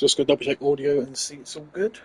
Just gonna double check audio and see it's all good.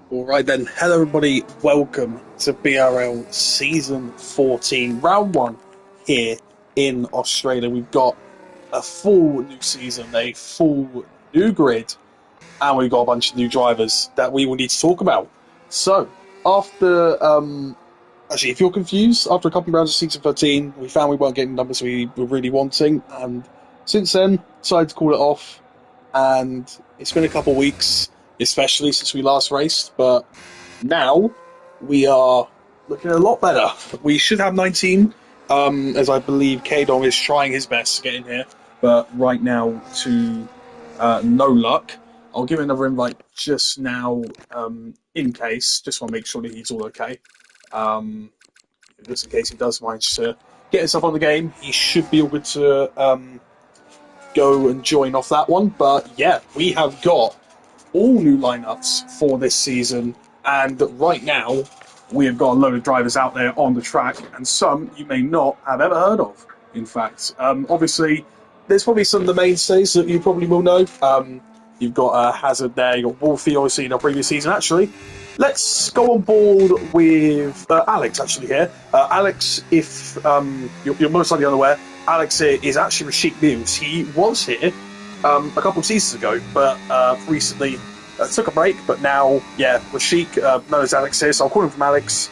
Alright then, hello everybody, welcome to BRL Season 14, Round 1 here in Australia. We've got a full new season, a full new grid, and we've got a bunch of new drivers that we will need to talk about. So, after, actually, if you're confused, after a couple of rounds of Season 13, we found we weren't getting numbers we were really wanting, and since then, decided to call it off, and it's been a couple of weeks, especially since we last raced, but now we are looking a lot better. We should have 19, as I believe K-Dong is trying his best to get in here, but right now to no luck. I'll give him another invite just now, in case, just want to make sure that he's all okay. Just in case he does manage to get himself on the game, he should be all good to go and join off that one. But yeah, we have got all new lineups for this season, and right now we have got a load of drivers out there on the track, and some you may not have ever heard of. In fact, obviously, there's probably some of the mainstays that you probably will know. You've got Hazard there, you've got Wolfie, obviously, in our previous season. Actually, let's go on board with Alex, actually, here. Alex, if you're most likely unaware, Alex here is actually Rashik Mills. He was here a couple of seasons ago, but recently took a break. But now, yeah, Rashik, known as Alex here, so I'll call him from Alex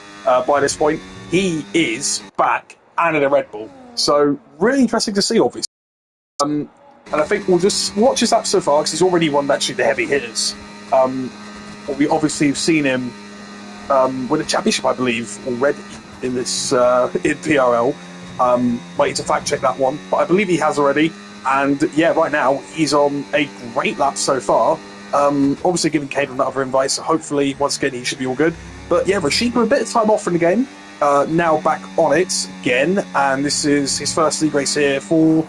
by this point. He is back and in a Red Bull. So, really interesting to see, obviously. And I think we'll just watch his lap so far, because he's already won actually the heavy hitters. We obviously have seen him win a championship, I believe, already in this in PRL. Might need to fact check that one, but I believe he has already. And yeah, right now he's on a great lap so far. Obviously giving Caden another invite, so hopefully once again he should be all good. But yeah, Rashid with a bit of time off from the game, now back on it again, and this is his first league race here for,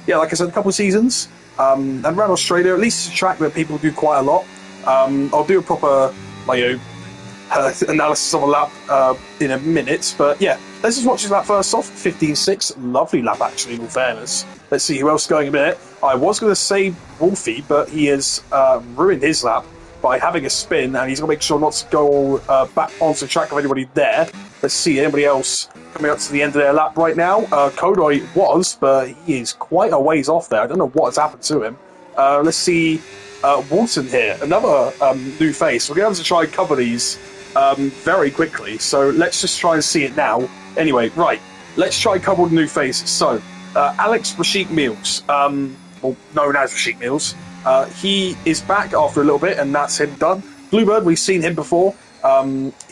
yeah, like I said, a couple of seasons. And around Australia, at least it's a track that people do quite a lot. I'll do a proper analysis of a lap in a minute, but yeah, let's just watch his lap first off. 15.6, lovely lap actually, in all fairness. Let's see who else is going in a minute. I was going to say Wolfie, but he has ruined his lap by having a spin, and he's going to make sure not to go back onto the track of anybody there. Let's see anybody else coming up to the end of their lap right now. Kodoi was, but he is quite a ways off there. I don't know what has happened to him. Let's see Walton here, another new face. We're going to have to try and cover these very quickly, so let's just try and see it now. Anyway, right, let's try and cover the new faces. So, Alex Rashik Mills, or known as Rashik Mills, he is back after a little bit, and that's him done. Bluebird, we've seen him before.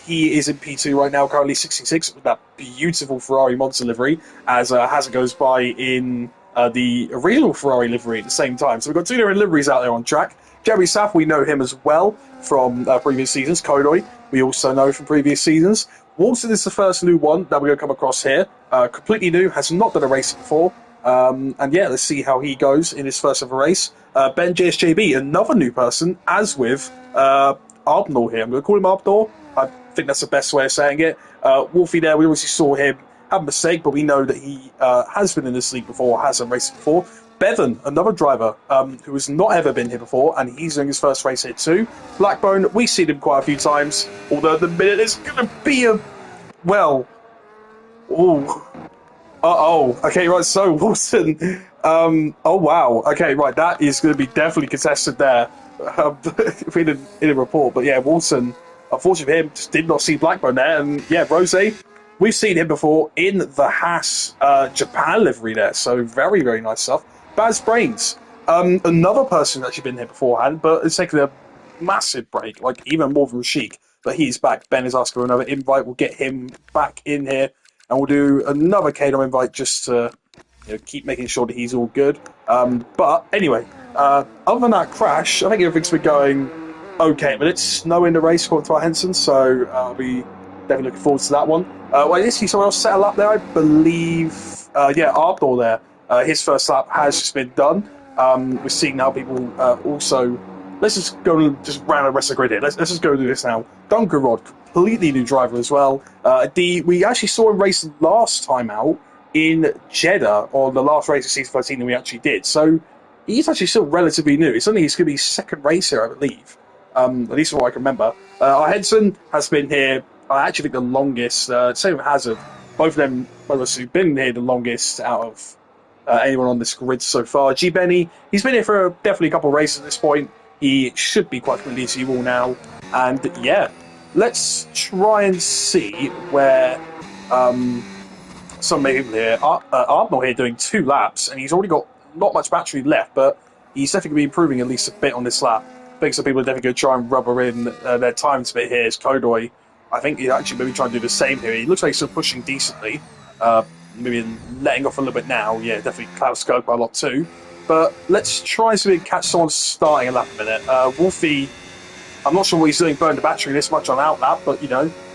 He is in P2 right now, currently 66, with that beautiful Ferrari Monza livery, as Hazard goes by in the real Ferrari livery at the same time. So we've got two different liveries out there on track. Jeremy Saff, we know him as well from previous seasons. Kodoi, we also know from previous seasons. Walton is the first new one that we're going to come across here. Completely new, has not done a race before. And yeah, let's see how he goes in his first ever race. Ben JSJB, another new person, as with Arbnor here. I'm going to call him Arbnor. I think that's the best way of saying it. Wolfie there, we obviously saw him have a mistake, but we know that he has been in this league before, has done racing before. Bevan, another driver who has not ever been here before, and he's doing his first race here too. Blackbone, we've seen him quite a few times, although at the minute it's going to be a, well, okay, right, so Wilson, oh wow, okay, right, that is going to be definitely contested there in a report, but yeah, Wilson, unfortunately for him, just did not see Blackbone there, and yeah, Rose, we've seen him before in the Haas Japan livery there, so very, very nice stuff. Baz Brains, Another person that's actually been here beforehand, but it's taken a massive break, like even more than Rashik. But he's back. Ben is asking for another invite. We'll get him back in here, and we'll do another Kano invite just to keep making sure that he's all good. But anyway, other than that crash, I think everything's been going okay. But it's snow in the race according to our Henson, so I'll be definitely looking forward to that one. Well, I did see someone else settle up there, I believe. Yeah, Ardor there. His first lap has just been done. We're seeing now people also. Let's just go and just round the rest of the grid here. Let's just go do this now. Duncan Rod, completely new driver as well. We actually saw him race last time out in Jeddah on the last race of season 13 that we actually did. So he's actually still relatively new. It's only going to be his second race here, I believe. At least from what I can remember. Our Henson has been here, I actually think the longest. Same with Hazard. Both of them, both of us who've been here the longest out of anyone on this grid so far. G Benny, he's been here for definitely a couple of races at this point. He should be quite familiar to you all now. And yeah, let's try and see where some people here. Ardnor here doing 2 laps, and he's already got not much battery left, but he's definitely going to be improving at least a bit on this lap. I think some people are definitely going to try and rubber in their times a bit here. Is Kodoy. I think he's actually maybe trying to do the same here. He looks like he's still pushing decently. Maybe letting off a little bit now. Yeah, definitely cloud scope by a lot too. But let's try and see if we can catch someone starting a lap a minute. Wolfie, I'm not sure what he's doing, burned the battery this much on out lap, but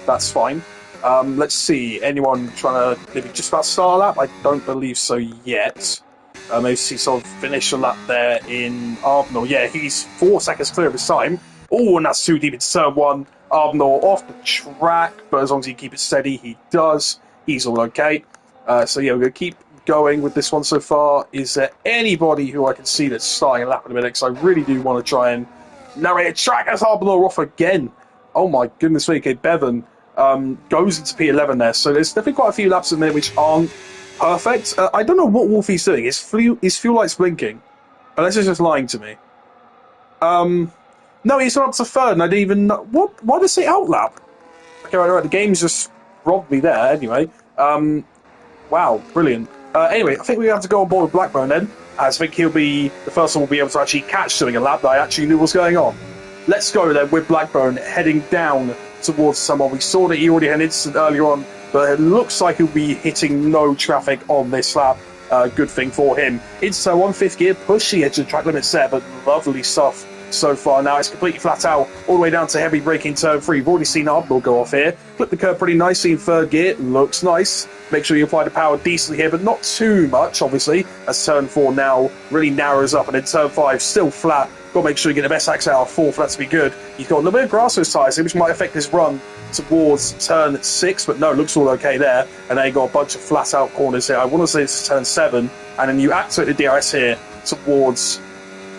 that's fine. Let's see, anyone trying to maybe just about start a lap? I don't believe so yet. Maybe see someone finish a lap there in Arbnor. Yeah, he's 4 seconds clear of his time. Oh, and that's too deep into turn 1. Arbnor off the track, but as long as he keep it steady, he does. He's all okay. So yeah, we're going to keep going with this one so far. Is there anybody who I can see that's starting a lap in a minute? Because I really do want to try and narrate a track as Arbnor off again. Oh my goodness me, okay, Bevan goes into P11 there. So there's definitely quite a few laps in a minute which aren't perfect. I don't know what Wolfie's doing. His fuel light's blinking. Unless it's just lying to me. No, he's not up to third, and I didn't even know. What? Why does it say outlap? Okay, right, the game's just robbed me there, anyway. Wow, brilliant. Anyway, I think we have to go on board with Blackburn then, as I think he'll be the first one we'll be able to actually catch doing a lap that I actually knew was going on. Let's go then with Blackburn heading down towards someone. We saw that he already had an incident earlier on, but it looks like he'll be hitting no traffic on this lap. Good thing for him. It's 1/5 gear, push the edge of the track limits there, but lovely stuff so far. Now it's completely flat out, all the way down to heavy braking turn 3. We've already seen Ardnor go off here. Flip the curve pretty nicely in 3rd gear, looks nice. Make sure you apply the power decently here, but not too much, obviously, as turn 4 now really narrows up, and then turn 5 still flat. Got to make sure you get the best axle out of 4 for that to be good. He's got a little bit of grass on his tyres here, which might affect his run towards turn 6, but no, looks all okay there. And then you got a bunch of flat out corners here. I want to say it's turn 7, and then you activate the DRS here towards,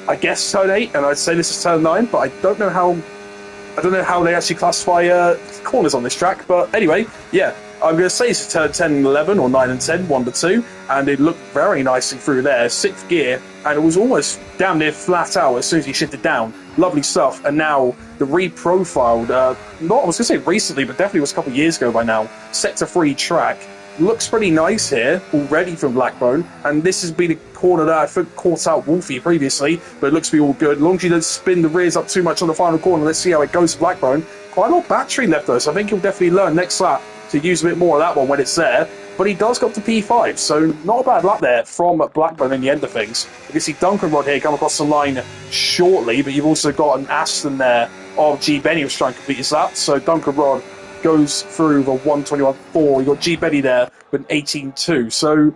I guess, turn 8, and I'd say this is turn 9, but I don't know how they actually classify corners on this track. But anyway, yeah, I'm going to say it's turn 10 and 11, or 9 and 10, 1 to 2, and it looked very nicely through there. 6th gear, and it was almost damn near flat out as soon as he shifted down. Lovely stuff. And now the reprofiled, I was going to say recently, but definitely was a couple of years ago by now, Sector 3 track. Looks pretty nice here already from Blackbone, and this has been a corner that I think caught out Wolfie previously, but it looks to be all good. As long as you don't spin the rears up too much on the final corner, let's see how it goes for Blackbone. Quite a lot of battery left though, so I think he'll definitely learn next lap to use a bit more of that one when it's there. But he does go up to P5, so not a bad lap there from Blackburn in the end of things. You can see Duncan Rod here come across the line shortly, but you've also got an Aston there of G. Benny who's trying to complete his lap, so Duncan Rod goes through the 1:21.4. You've got G. Benny there with an 18.2. So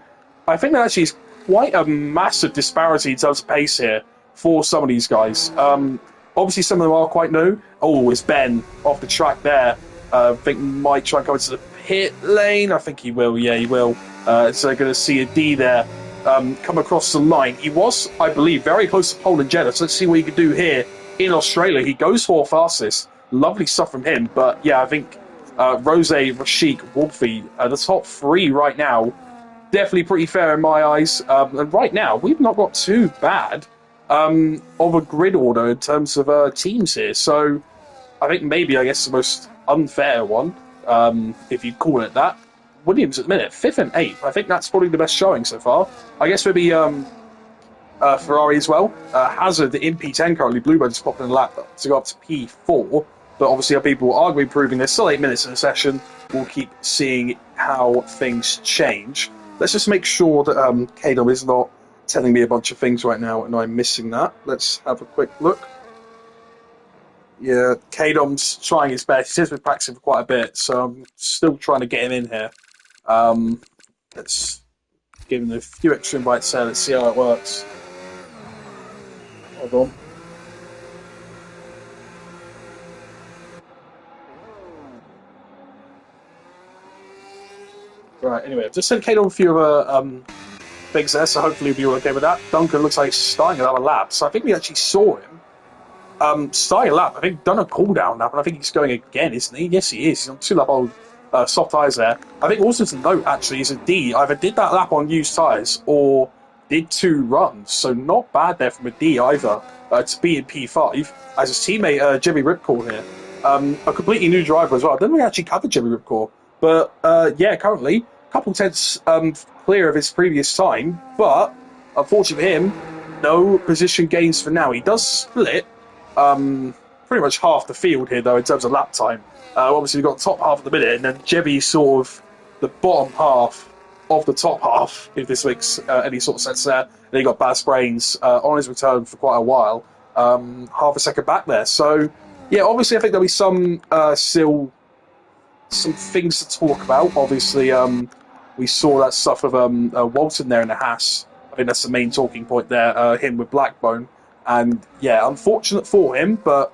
I think that actually is quite a massive disparity in terms of pace here for some of these guys. Obviously, some of them are quite new. Oh, it's Ben off the track there. I think might try and come into the pit lane. I think he will. Yeah, he will. So they're going to see a D there come across the line. He was, I believe, very close to pole in Jeddah. So let's see what he can do here in Australia. He goes for fastest. Lovely stuff from him. But yeah, I think Rose, Rashik, Wolfie, the top 3 right now, definitely pretty fair in my eyes. And right now, we've not got too bad of a grid order in terms of teams here. So I think maybe, I guess, the most unfair one, if you call it that, Williams at the minute, 5th and 8th. I think that's probably the best showing so far. I guess maybe Ferrari as well. Hazard in P10 currently. Bluebird is popping in the lap to go up to P4. But obviously, people are going to be proving there's still 8 minutes in the session. We'll keep seeing how things change. Let's just make sure that Kadom is not telling me a bunch of things right now and I'm missing that. Let's have a quick look. Yeah, Kadom's trying his best. He says we're practicing for quite a bit, so I'm still trying to get him in here. Let's give him a few extra invites there. Let's see how it works. Hold on. Right, anyway, I've just sent Kadom a few other things there, so hopefully we'll be all okay with that. Duncan looks like he's starting another lap, so I think we actually saw him starting a lap. I think done a cooldown lap, and I think he's going again, isn't he? Yes, he is. He's on 2 lap old soft tyres there. I think also to note, actually, is a D. Either did that lap on used tyres or did 2 runs. So not bad there from a D either to be in P5 as his teammate Jimmy Ripcord here. A completely new driver as well. I don't think we actually covered Jimmy Ripcord. But yeah, currently, a couple tenths clear of his previous time. But unfortunately for him, no position gains for now. He does split pretty much half the field here, though, in terms of lap time. Obviously, we've got the top half of the minute, and then Jebby's sort of the bottom half of the top half, if this makes any sort of sense there. Then he got Baz Brains on his return for quite a while, half a second back there. So, yeah, obviously, I think there'll be some still some things to talk about. Obviously, we saw that stuff of Walton there in the Haas. I think that's the main talking point there, him with Blackbone. And yeah, unfortunate for him, but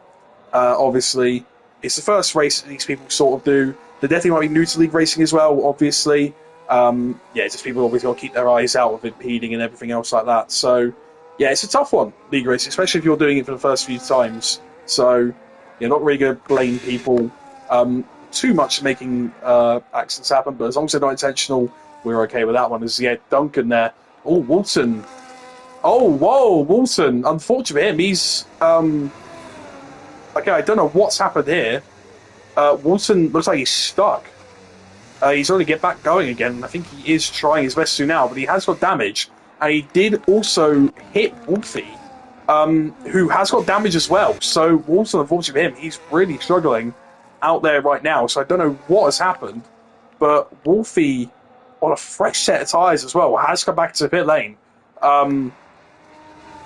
obviously it's the first race that these people sort of do. They definitely might be new to league racing as well, obviously. Yeah, just people obviously got to keep their eyes out of impeding and everything else like that. So yeah, it's a tough one, league racing, especially if you're doing it for the first few times. So you're not really going to blame people too much making accidents happen, but as long as they're not intentional, we're okay with that one. As yeah, Duncan there. Oh, Walton. Oh, whoa, Walton. Unfortunately for him, he's... okay, I don't know what's happened here. Walton looks like he's stuck. He's only get back going again. I think he is trying his best to now, but he has got damage. And he did also hit Wolfie, who has got damage as well. So Walton, unfortunately for him, he's really struggling out there right now. So I don't know what has happened, but Wolfie, on a fresh set of tyres as well, has come back to the pit lane.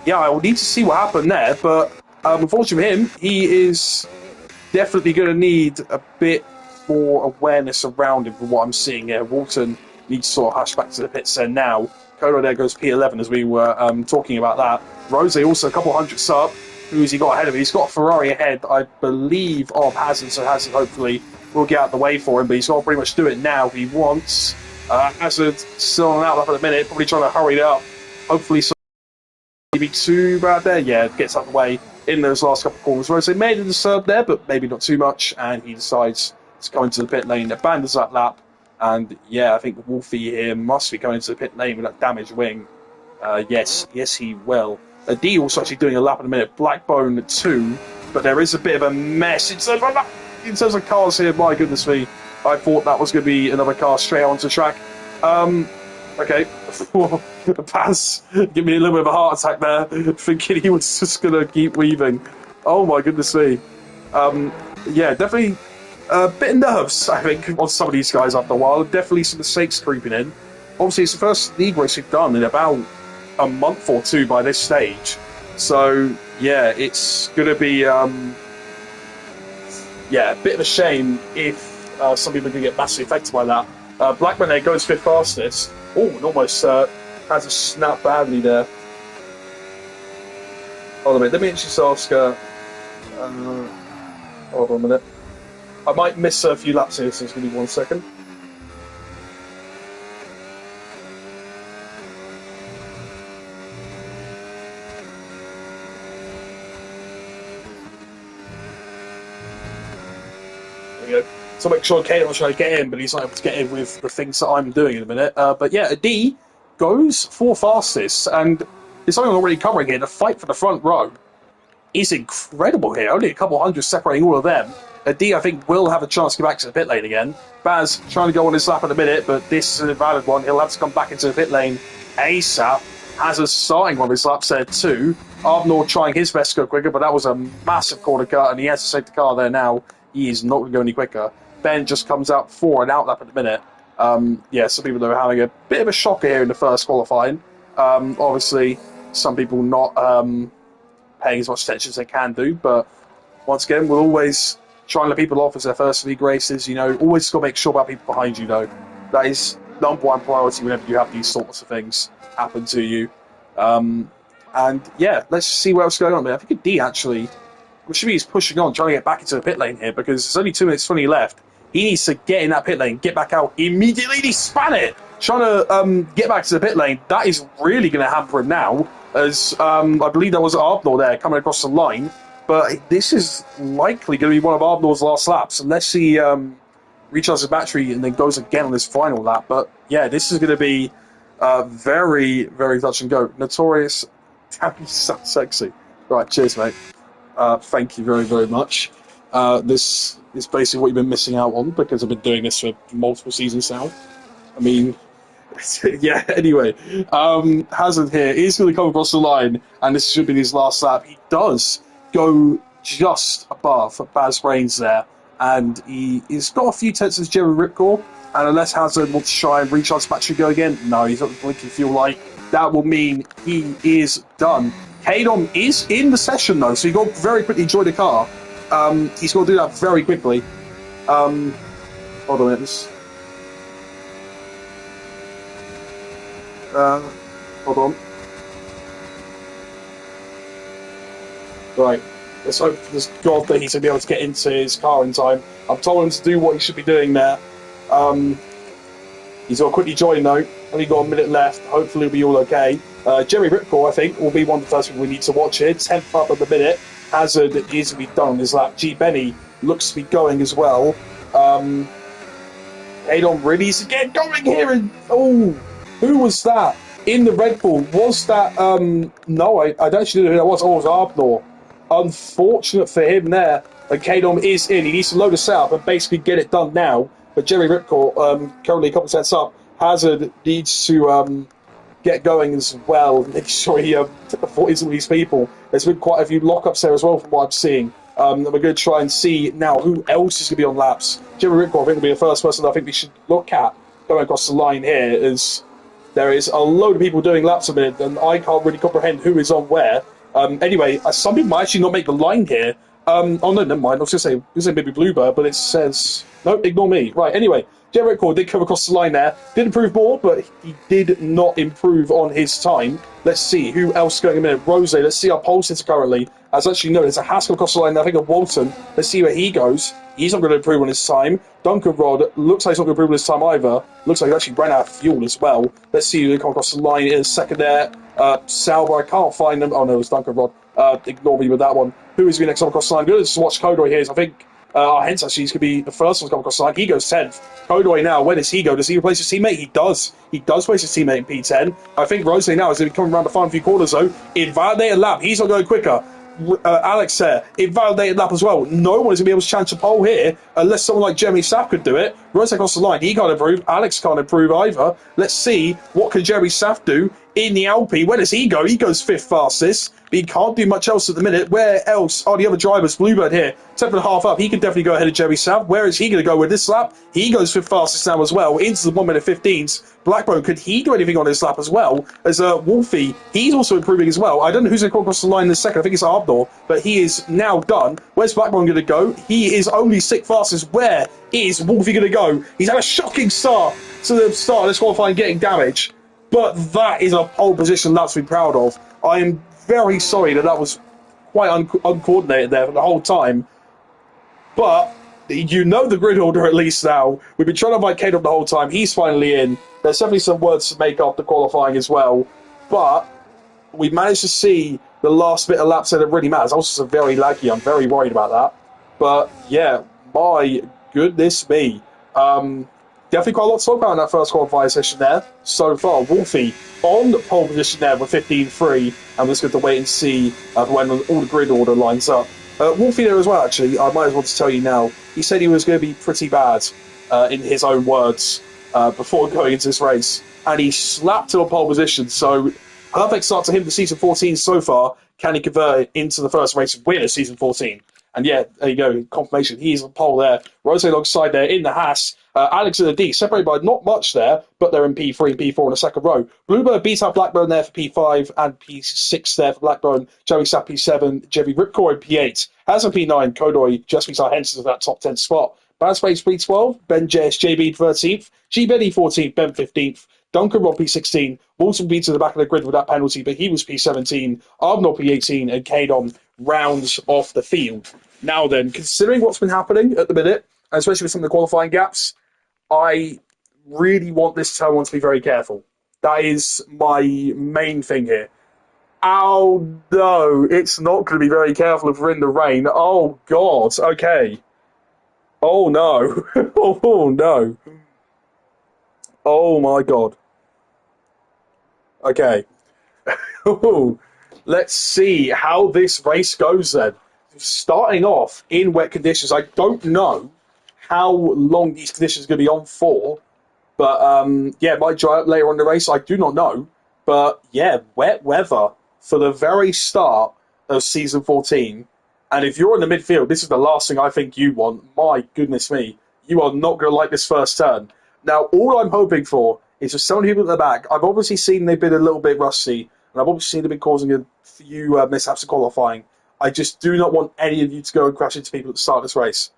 Yeah, I will need to see what happened there, but unfortunately for him, he is definitely going to need a bit more awareness around him from what I'm seeing here. Walton needs to sort of hush back to the pits there now. Kodo there goes P11 as we were talking about that. Rose also a couple hundredths up. Who's he got ahead of him? He's got Ferrari ahead, I believe, of Hazard, so Hazard hopefully will get out the way for him, but he's got to pretty much do it now if he wants. Hazard still on out lap at the minute, probably trying to hurry it up. Hopefully, maybe too bad there. Yeah, gets out of the way in those last couple of corners. Rose made a disturb there, but maybe not too much, and he decides to go into the pit lane, abandons that lap, and yeah, I think Wolfie here must be going into the pit lane with that damaged wing. Yes, he will. D also actually doing a lap in a minute. Blackbone 2, but there is a bit of a mess in terms of cars here. My goodness me, I thought that was going to be another car straight onto track. Okay, Paz, give me a little bit of a heart attack there, thinking he was just going to keep weaving. Oh my goodness me. Yeah, definitely a bit of nerves, I think, on some of these guys after a while. Definitely some mistakes creeping in. Obviously, it's the first league race we've done in about a month or two by this stage. So, yeah, it's going to be, yeah, a bit of a shame if some people are going to get massively affected by that. Blackman there goes fifth fastest. Oh, and almost has a snap badly there. Hold on a minute, let me just ask hold on a minute. I might miss a few laps here, so just give me 1 second. So make sure Kane was trying to get in, but he's not able to get in with the things that I'm doing in a minute. But yeah, a D goes for fastest, and it's something I'm already covering here. The fight for the front row is incredible here. Only a couple hundred separating all of them. A D, I think, will have a chance to get back to the pit lane again. Baz trying to go on his lap in a minute, but this is an invalid one. He'll have to come back into the pit lane ASAP. Hazard starting one of his laps there too. Arbnor trying his best to go quicker, but that was a massive corner cut, and he has to save the car there now. He is not going to go any quicker. Ben just comes out for an outlap at the minute. Yeah, some people are having a bit of a shocker here in the first qualifying. Obviously, some people not paying as much attention as they can do, but once again, we'll always try and let people off as their first league races. You know, always got to make sure about people behind you, though. That is number one priority whenever you have these sorts of things happen to you. And yeah, let's see what else is going on there. I think D actually, Shibi's pushing on, trying to get back into the pit lane here because there's only 2 minutes 20 left. He needs to get in that pit lane, get back out immediately. He span it, trying to get back to the pit lane. That is really going to hamper him now, as I believe there was Arbnor there coming across the line. But this is likely going to be one of Arbnor's last laps, unless he recharges his battery and then goes again on this final lap. But yeah, this is going to be very, very touch and go. Notorious, damn, you sound sexy. Right, cheers, mate. Thank you very, very much. This is basically what you've been missing out on because I've been doing this for multiple seasons now. I mean, yeah, anyway. Hazard here is going to come across the line, and this should be his last lap. He does go just above Baz Brains there, and he's got a few tenths of Jerry Ripcore, and unless Hazard wants to try and recharge battery go again, no, he's got the blinking fuel light. That will mean he is done. Kadom is in the session though, so you've got to very quickly join the car. He's got to do that very quickly. Hold on a minute. Hold on. Right. Let's hope for this God that he's going to be able to get into his car in time. I've told him to do what he should be doing there. He's got to quickly join though. Only got a minute left. Hopefully it'll be all okay. Jerry Ripcore, I think, will be one of the first people we need to watch here. 10th up at the minute. Hazard is to be done on his lap. G. Benny looks to be going as well. Adon really needs to get going here. And oh, who was that in the Red Bull? Was that no, I don't actually know who that was. Oh, it was Arbnor. Unfortunate for him there. And Kadom is in. He needs to load us out and basically get it done now. But Jerry Ripcore, currently a couple of sets up. Hazard needs to get going as well. Make sure he avoids all these people. There's been quite a few lockups there as well from what I'm seeing. And we're going to try and see now who else is going to be on laps. Jerry Ripcore, I think, will be the first person I think we should look at going across the line here, as there is a load of people doing laps a minute, and I can't really comprehend who is on where. Anyway, some people might actually not make the line here. Oh, no, never mind. I was going to say maybe Bluebird, but it says... No, ignore me. Right, anyway, Jerry Ripcore did come across the line there. Did improve more, but he did not improve on his time. Let's see who else is going in a minute. Rose, let's see our pole sitter currently. As actually, no, there's a Haskell across the line. I think of Walton. Let's see where he goes. He's not going to improve on his time. Duncan Rod looks like he's not going to improve on his time either. Looks like he actually ran out of fuel as well. Let's see who they come across the line in a second there. Sauber, I can't find them. Oh no, it's Duncan Rod. Ignore me with that one. Who is going to next come across the line? Good to watch Kodoy here. I think hence actually he's going to be the first one to come across the line. He goes 10th. Kodoy now, where does he go? Does he replace his teammate? He does. He does replace his teammate in P10. I think Rose now is going to be coming around the final few corners though. Invalidated lap. He's not going quicker. Alex there, invalidated lap as well. No one is going to be able to challenge a pole here unless someone like Jeremy Sapp could do it. Rose across the line. He can't improve. Alex can't improve either. Let's see what can Jeremy Sapp do in the Alpine. Where does he go? He goes 5th fastest, but he can't do much else at the minute. Where else are the other drivers? Bluebird here, 10.5 up. He can definitely go ahead of Jeremy Sapp. Where is he going to go with this lap? He goes 5th fastest now as well, into the 1 minute 15s. Blackbone, could he do anything on this lap as well? As Wolfie, he's also improving as well. I don't know who's going to come across the line in a second. I think it's Arbnor, but he is now done. Where's Blackbone going to go? He is only 6th fastest. Where is Wolfie going to go? He's had a shocking start to the start of this qualifying, getting damage. But that is a pole position lap to be proud of. I am very sorry that was quite uncoordinated there for the whole time. But you know the grid order at least now. We've been trying to invite Kate up the whole time. He's finally in. There's definitely some words to make up the qualifying as well. But we managed to see the last bit of laps that it really matters. Also, very laggy. I'm very worried about that. But yeah, my goodness me. Definitely quite a lot to talk about in that first qualifying session there. So far, Wolfie on the pole position there with 15.3. And we're just going to wait and see when all the grid order lines up. Wolfie there as well, actually. I might as well just tell you now. He said he was going to be pretty bad, in his own words, before going into this race. And he slapped to a pole position. So perfect start to him to season 14 so far. Can he convert it into the first race win of season 14? And yeah, there you go, confirmation. He's on pole there. Rose alongside there in the Haas. Alex in the D, separated by not much there, but they're in P3 and P4 in the second row. Bluebird beats out Blackburn there for P5 and P6 there for Blackburn. Jerry Sapp P7, Jerry Ripcore in P8. Has a P9, Kodoy just beats out Henson for that top 10 spot. Bad Space P12, Ben JB 13th, G Benny 14th, Ben 15th. Duncan Rob P16, Walton beats in the back of the grid with that penalty, but he was P17, Arbnor P18, and Kadon rounds off the field. Now then, considering what's been happening at the minute, and especially with some of the qualifying gaps, I really want this turn one to be very careful. That is my main thing here. Oh no, it's not going to be very careful if we're in the rain. Oh God, okay. Oh no. Oh no. Oh my God. Okay. Let's see how this race goes then. Starting off in wet conditions, I don't know how long these conditions are going to be on for, but yeah, it might dry up later on in the race. I do not know, but yeah, wet weather for the very start of season 14. And if you're in the midfield, this is the last thing I think you want. My goodness me, you are not going to like this first turn. Now, all I'm hoping for is for some people at the back. I've obviously seen they've been a little bit rusty, and I've obviously seen they've been causing a few mishaps in qualifying. I just do not want any of you to go and crash into people at the start of this race.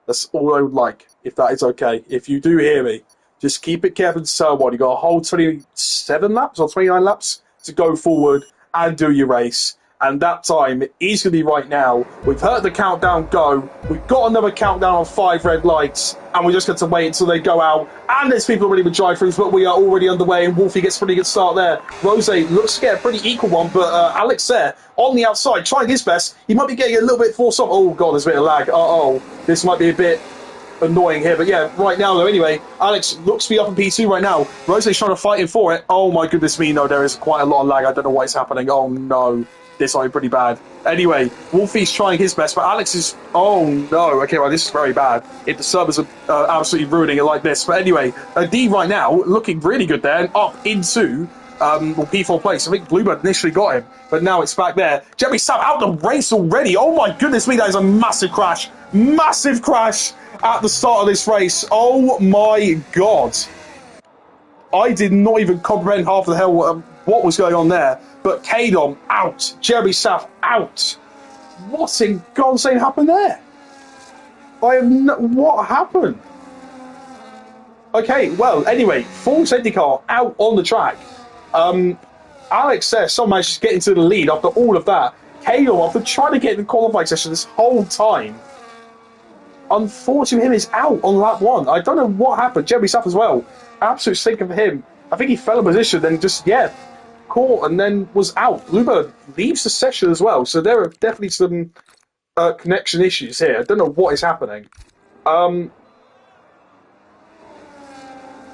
That's all I would like, if that is okay. If you do hear me, just keep it careful to turn one. You've got a whole 27 laps or 29 laps to go forward and do your race. And that time is going to be right now. We've heard the countdown go. We've got another countdown on 5 red lights. And we're just going to wait until they go out. And there's people already with drive-throughs, but we are already underway. And Wolfie gets a pretty good start there. Rose looks to get a pretty equal one, but Alex there on the outside trying his best. He might be getting a little bit forced off. Oh, God, there's a bit of lag. Uh-oh. This might be a bit annoying here, but yeah, right now though, anyway, Alex looks to be up in P2 right now. Rose's trying to fight him for it. Oh my goodness me, no, there is quite a lot of lag. I don't know what is happening. Oh no, this might be pretty bad. Anyway, Wolfie's trying his best, but Alex is, oh no, okay, well, this is very bad. If the servers are absolutely ruining it like this. But anyway, D right now looking really good there and up into P4 place. I think Bluebird initially got him, but now it's back there. Jeremy Sapp out the race already. Oh my goodness me, that is a massive crash. Massive crash at the start of this race. Oh my God. I did not even comprehend half the hell what was going on there. But Kadon out. Jeremy Sapp out. What in God's name happened there? What happened? Okay, well, anyway, full safety car out on the track. Alex there somehow managed to get into the lead after all of that. Kadon, after trying to get in the qualifying session this whole time, unfortunately, him is out on lap 1. I don't know what happened. Jeremy Sapp as well. Absolute stinker for him. I think he fell in position, then just, yeah, caught and then was out. Bluebird leaves the session as well, so there are definitely some connection issues here. I don't know what is happening. Hold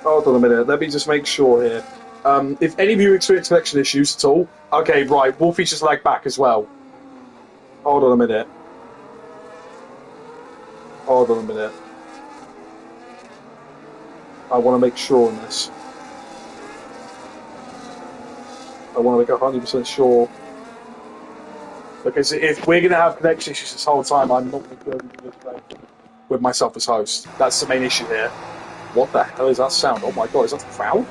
on a minute. Let me just make sure here. If any of you experience connection issues at all, okay, right, Wolfie's just lagged back as well. Hold on a minute. Hold on a minute. I want to make sure on this. I want to make 100% sure. Because if we're going to have connection issues this whole time, I'm not going to be able to do this with myself as host. That's the main issue here. What the hell is that sound? Oh my God, is that the crowd?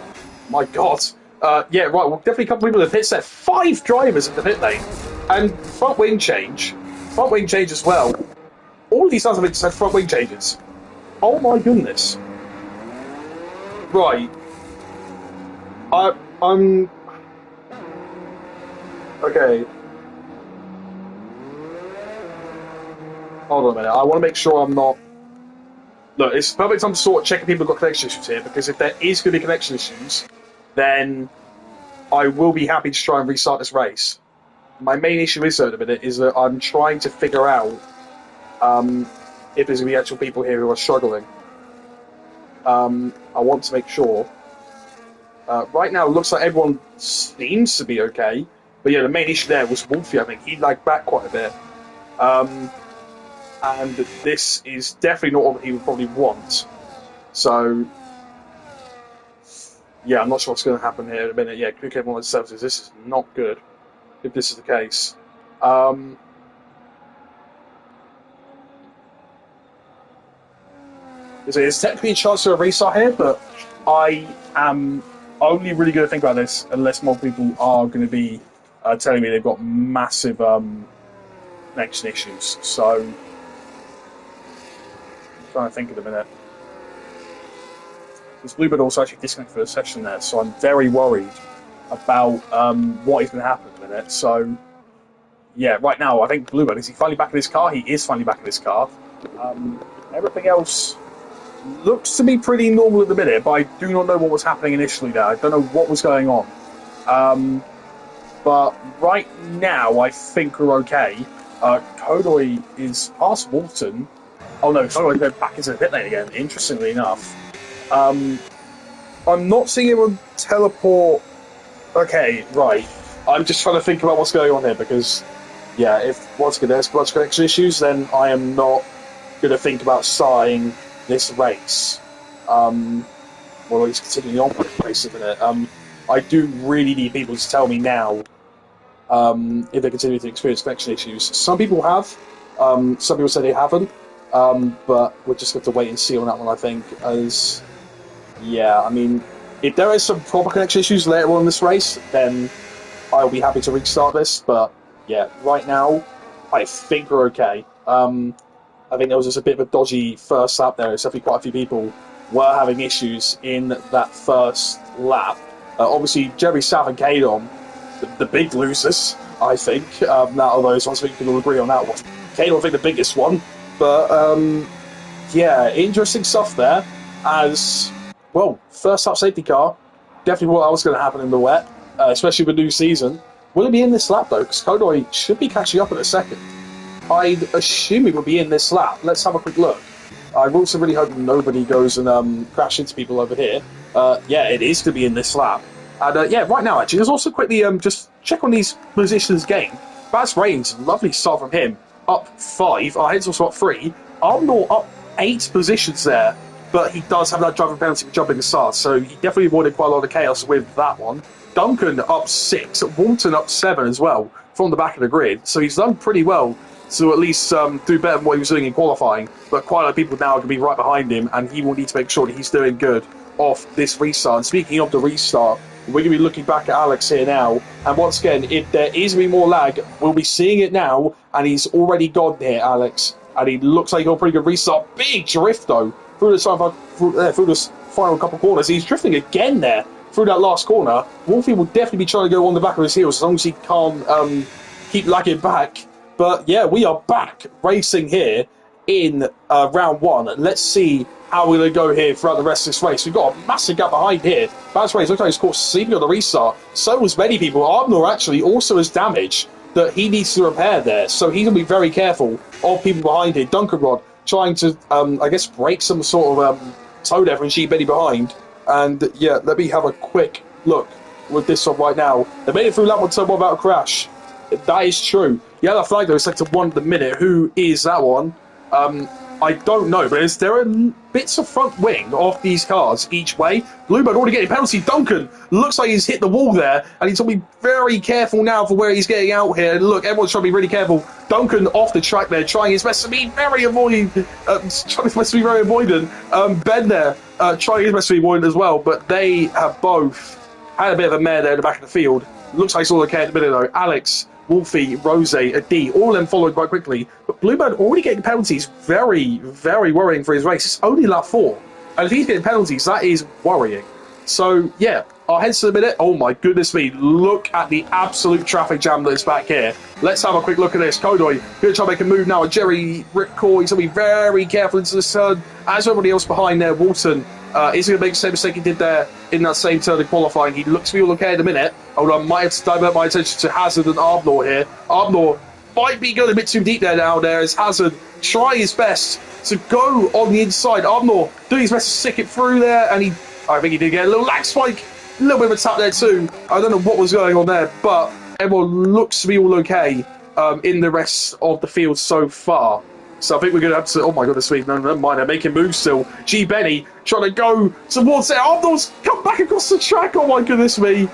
My God. Yeah, right, we'll definitely come people in the pit set. 5 drivers in the pit lane. And front wing change. Front wing change as well. All of these times I've just had front wing changes. Oh my goodness. Right. I'm... Okay. Hold on a minute. I want to make sure I'm not... Look, it's perfect time to sort of checking people have got connection issues here, because if there is going to be connection issues, then I will be happy to try and restart this race. My main issue is, though, at the minute, is that I'm trying to figure out if there's going to be actual people here who are struggling. I want to make sure. Right now, it looks like everyone seems to be okay. But yeah, the main issue there was Wolfie, I think. He lagged back quite a bit. And this is definitely not what he would probably want. So, yeah, I'm not sure what's going to happen here in a minute. Yeah, communicate online services. This is not good if this is the case. Um, there's technically a chance for a restart here, but I am only really going to think about this unless more people are going to be telling me they've got massive connection issues. So, I'm trying to think in a minute. This Bluebird also actually disconnected for a session there, so I'm very worried about what is going to happen in a minute. So, yeah, right now, I think Bluebird, is he finally back in his car? He is finally back in his car. Everything else looks to be pretty normal at the minute, but I do not know what was happening initially there. I don't know what was going on. But right now, I think we're okay. Kodoy is past Walton. Oh no, Kodoy going back into the pit lane again, interestingly enough. I'm not seeing him teleport. Okay, right. I'm just trying to think about what's going on here because, yeah, if once again there's blood connection issues, then I am not going to think about starting this race. Well, at least continuing on with the race, isn't it? I do really need people to tell me now if they continue to experience connection issues. Some people have. Some people say they haven't. But we're just going to wait and see on that one, I think. As, yeah, I mean, if there is some proper connection issues later on in this race, then I'll be happy to restart this. But, yeah, right now, I think we're okay. I think there was just a bit of a dodgy first lap there. Definitely quite a few people were having issues in that first lap. Obviously, Jerry, South and Kadon, the big losers, I think. Out of those ones, I think we can all agree on that one. Kadon, I think, the biggest one. But, yeah, interesting stuff there. As, well, first lap safety car. Definitely what was going to happen in the wet, especially with the new season. Will it be in this lap, though? Because Kodoy should be catching up in a second. I'd assume it would be in this lap. Let's have a quick look. I'm also really hoping nobody goes and crash into people over here. Yeah, it is going to be in this lap. And yeah, right now, actually, let's also quickly just check on these positions gained. Baz Reigns, lovely start from him. Up 5. Our heads also up 3. Arnold up 8 positions there. But he does have that driving penalty for jumping the start, so he definitely avoided quite a lot of chaos with that one. Duncan up 6. Walton up 7 as well from the back of the grid. So he's done pretty well to at least do better than what he was doing in qualifying. But quite a lot of people now are going to be right behind him, and he will need to make sure that he's doing good off this restart. And speaking of the restart, we're going to be looking back at Alex here now. And once again, if there is going to be more lag, we'll be seeing it now. And he's already gone here, Alex. And he looks like he's got a pretty good restart. Big drift, though, through this final couple of corners. He's drifting again there through that last corner. Wolfie will definitely be trying to go on the back of his heels as long as he can't keep lagging back. But yeah, we are back racing here in round 1. Let's see how we're going to go here throughout the rest of this race. We've got a massive gap behind here. Baz Reigns looks like he's caught sleeping on the restart. So was many people. Arbnor actually also has damage that he needs to repair there. So he's going to be very careful of people behind here. Duncan Rod trying to, I guess, break some sort of toe there from Sheep Benny behind. And yeah, let me have a quick look with this one right now. They made it through lap 1 turn 1 without a crash. That is true. Yeah, that flag though is sector 1 at the minute. Who is that one? I don't know, but there are bits of front wing off these cars each way. Bluebird already getting penalty. Duncan looks like he's hit the wall there, and he's going to be very careful now for where he's getting out here. Look, everyone's trying to be really careful. Duncan off the track there, trying his best to be very avoidant. Ben there, trying his best to be avoidant as well, but they have both had a bit of a mare there in the back of the field. Looks like it's all okay at the minute though. Alex, Wolfie, Rose, a D, all of them followed quite quickly. But Bluebird already getting penalties. Very, very worrying for his race. It's only lap 4. And if he's getting penalties, that is worrying. So, yeah, our heads to the minute. Oh my goodness me. Look at the absolute traffic jam that is back here. Let's have a quick look at this. Kodoy going to try to make a move now. Jerry Rickcore, he's going to be very careful into the turn. As everybody else behind there, Walton is going to make the same mistake he did there in that same turn in qualifying. He looks to be all okay in a minute. Although I might have to divert my attention to Hazard and Arbnor here. Arbnor might be going a bit too deep there as Hazard trying his best to go on the inside. Arbnor doing his best to stick it through there, and I think he did get a little lag spike, a little bit of a tap there too. I don't know what was going on there, but everyone looks to be all okay in the rest of the field so far. So I think we're going to have to... Oh, my goodness, no, never mind. They're making moves still. G. Benny trying to go towards it. Arnold's come back across the track. Oh, my goodness me.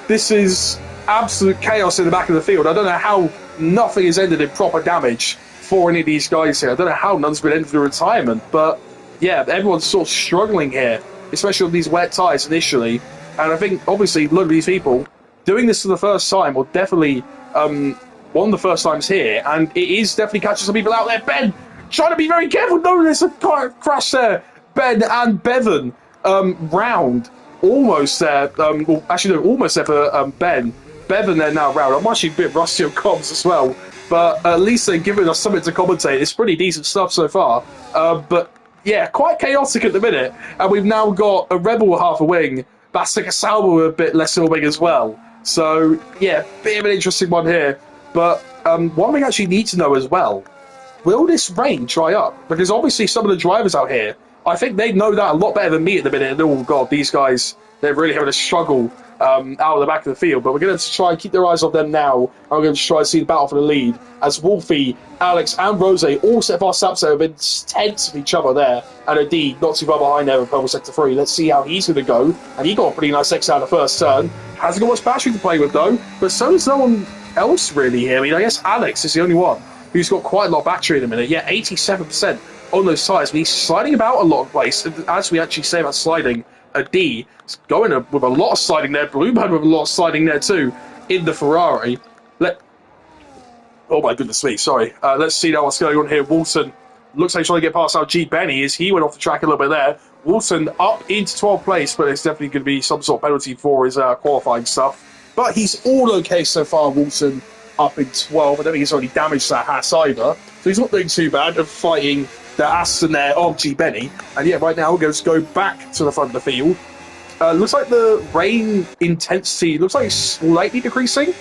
This is absolute chaos in the back of the field. I don't know how nothing has ended in proper damage for any of these guys here. I don't know how none's been ended in retirement. But, yeah, everyone's sort of struggling here, especially with these wet tyres initially. And I think, obviously, a lot of these people doing this for the first time, or definitely one of the first times here, and it is definitely catching some people out there. Ben, trying to be very careful. No, there's a crash there. Ben and Bevan round. Almost there. Well, actually, no, almost there for Ben. Bevan there now round. I'm actually a bit rusty on comms as well, but at least they're giving us something to commentate. It's pretty decent stuff so far. But, yeah, quite chaotic at the minute. And we've now got a Rebel with half a wing, Bastica Salva with a bit less of a wing as well. So, yeah, bit of an interesting one here. But one thing I actually need to know as well, will this rain dry up? Because obviously some of the drivers out here, I think they know that a lot better than me at the minute. And, oh, God, these guys, they're really having a struggle out of the back of the field. But we're going to try and keep their eyes on them now. And we're going to try and see the battle for the lead. As Wolfie, Alex, and Rose all set past Sapso have been tense of each other there. And indeed, not too far behind there in purple sector 3. Let's see how he's going to go. And he got a pretty nice exit out of the first turn. Hasn't got much battery to play with, though. But so does no one else really here. I mean, I guess Alex is the only one who's got quite a lot of battery in a minute. Yeah, 87% on those tyres. But he's sliding about a lot of place. As we actually say about sliding, a D is going with a lot of sliding there. Bluebird with a lot of sliding there too in the Ferrari. Oh my goodness me, sorry. Let's see now what's going on here. Walton looks like he's trying to get past how G. Benny is. He went off the track a little bit there. Walton up into 12th place, but it's definitely going to be some sort of penalty for his qualifying stuff. But he's all okay so far, Walton, up in 12. I don't think he's already damaged that Haas either. So he's not doing too bad of fighting the Aston there of G. Benny. And yeah, right now we're going to go back to the front of the field. Looks like the rain intensity looks like it's slightly decreasing.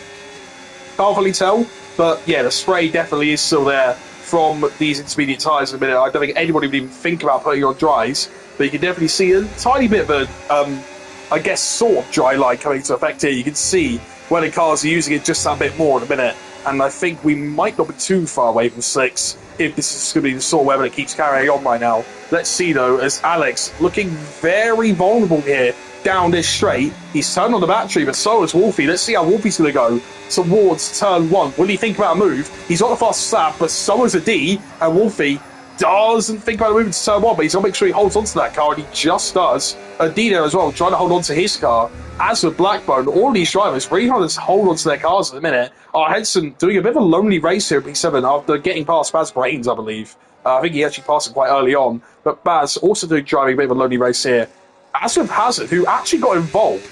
Can't really tell. But yeah, the spray definitely is still there from these intermediate tyres in a minute. I don't think anybody would even think about putting on dries. But you can definitely see a tiny bit of a, I guess, sort of dry line coming into effect here. You can see when the cars are using it just that bit more in a minute. And I think we might not be too far away from 6 if this is going to be the sort of weather that keeps carrying on right now. Let's see, though, as Alex looking very vulnerable here down this straight. He's turned on the battery, but so is Wolfie. Let's see how Wolfie's going to go towards turn 1. Will he think about a move? He's not the fastest lap, but so is a D, and Wolfie doesn't think about a move to turn 1, but he's going to make sure he holds onto that car, and he just does. A D there as well, trying to hold on to his car. As for Blackbone, all these drivers really trying to hold on to their cars at the minute. Henson doing a bit of a lonely race here at P7 after getting past Baz Brains, I believe. I think he actually passed it quite early on. But Baz also driving a bit of a lonely race here. As with Hazard, who actually got involved.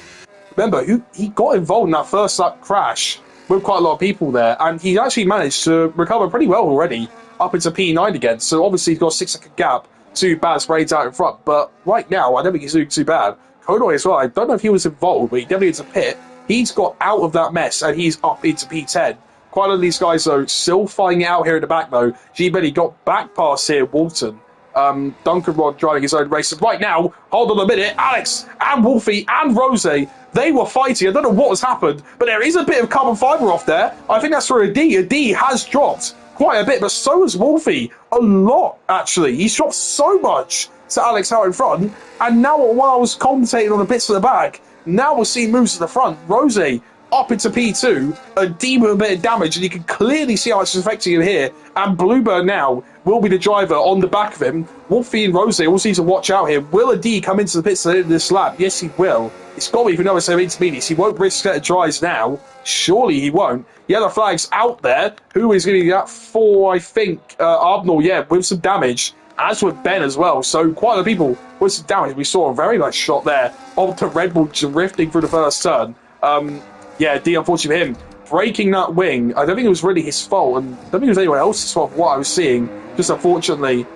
Remember, he got involved in that first lap crash with quite a lot of people there. And he actually managed to recover pretty well already up into P9 again. So obviously he's got a 6-second gap to Baz Brains out in front. But right now, I don't think he's doing too bad. Konoy as well, I don't know if he was involved, but he definitely into pit. He's got out of that mess, and he's up into P10. Quite a lot of these guys, though, still fighting it out here in the back, though. G-Benny got back past here, Walton. Duncan Rod driving his own race. And right now, hold on a minute, Alex and Wolfie and Rose, they were fighting. I don't know what has happened, but there is a bit of carbon fibre off there. I think that's for a D. A D has dropped quite a bit, but so has Wolfie. A lot, actually. He's dropped so much to Alex out in front, and now while I was commentating on the bits at the back, now we're seeing moves to the front. Rose up into P2, a D with a bit of damage, and you can clearly see how it's affecting him here, and Bluebird now will be the driver on the back of him. Wolfie and Rose also need to watch out here. Will a D come into the pits at the end of this lap? Yes, he will. It's got to be, if you know, it's intermediates. He won't risk getting dries now. Surely he won't. Yellow flag's out there. Who is going to be that for, I think, Arbnall, yeah, with some damage. As with Ben as well, so quite a lot of people with some damage. We saw a very nice shot there of the Red Bull drifting through the first turn. Yeah, D, unfortunately for him, breaking that wing. I don't think it was really his fault, and I don't think it was anyone else's fault for what I was seeing. Just unfortunately,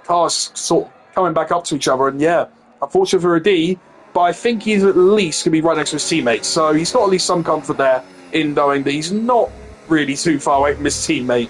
cars sort of coming back up to each other, and yeah, unfortunate for a D, but I think he's at least going to be right next to his teammate, so he's got at least some comfort there in knowing that he's not really too far away from his teammate.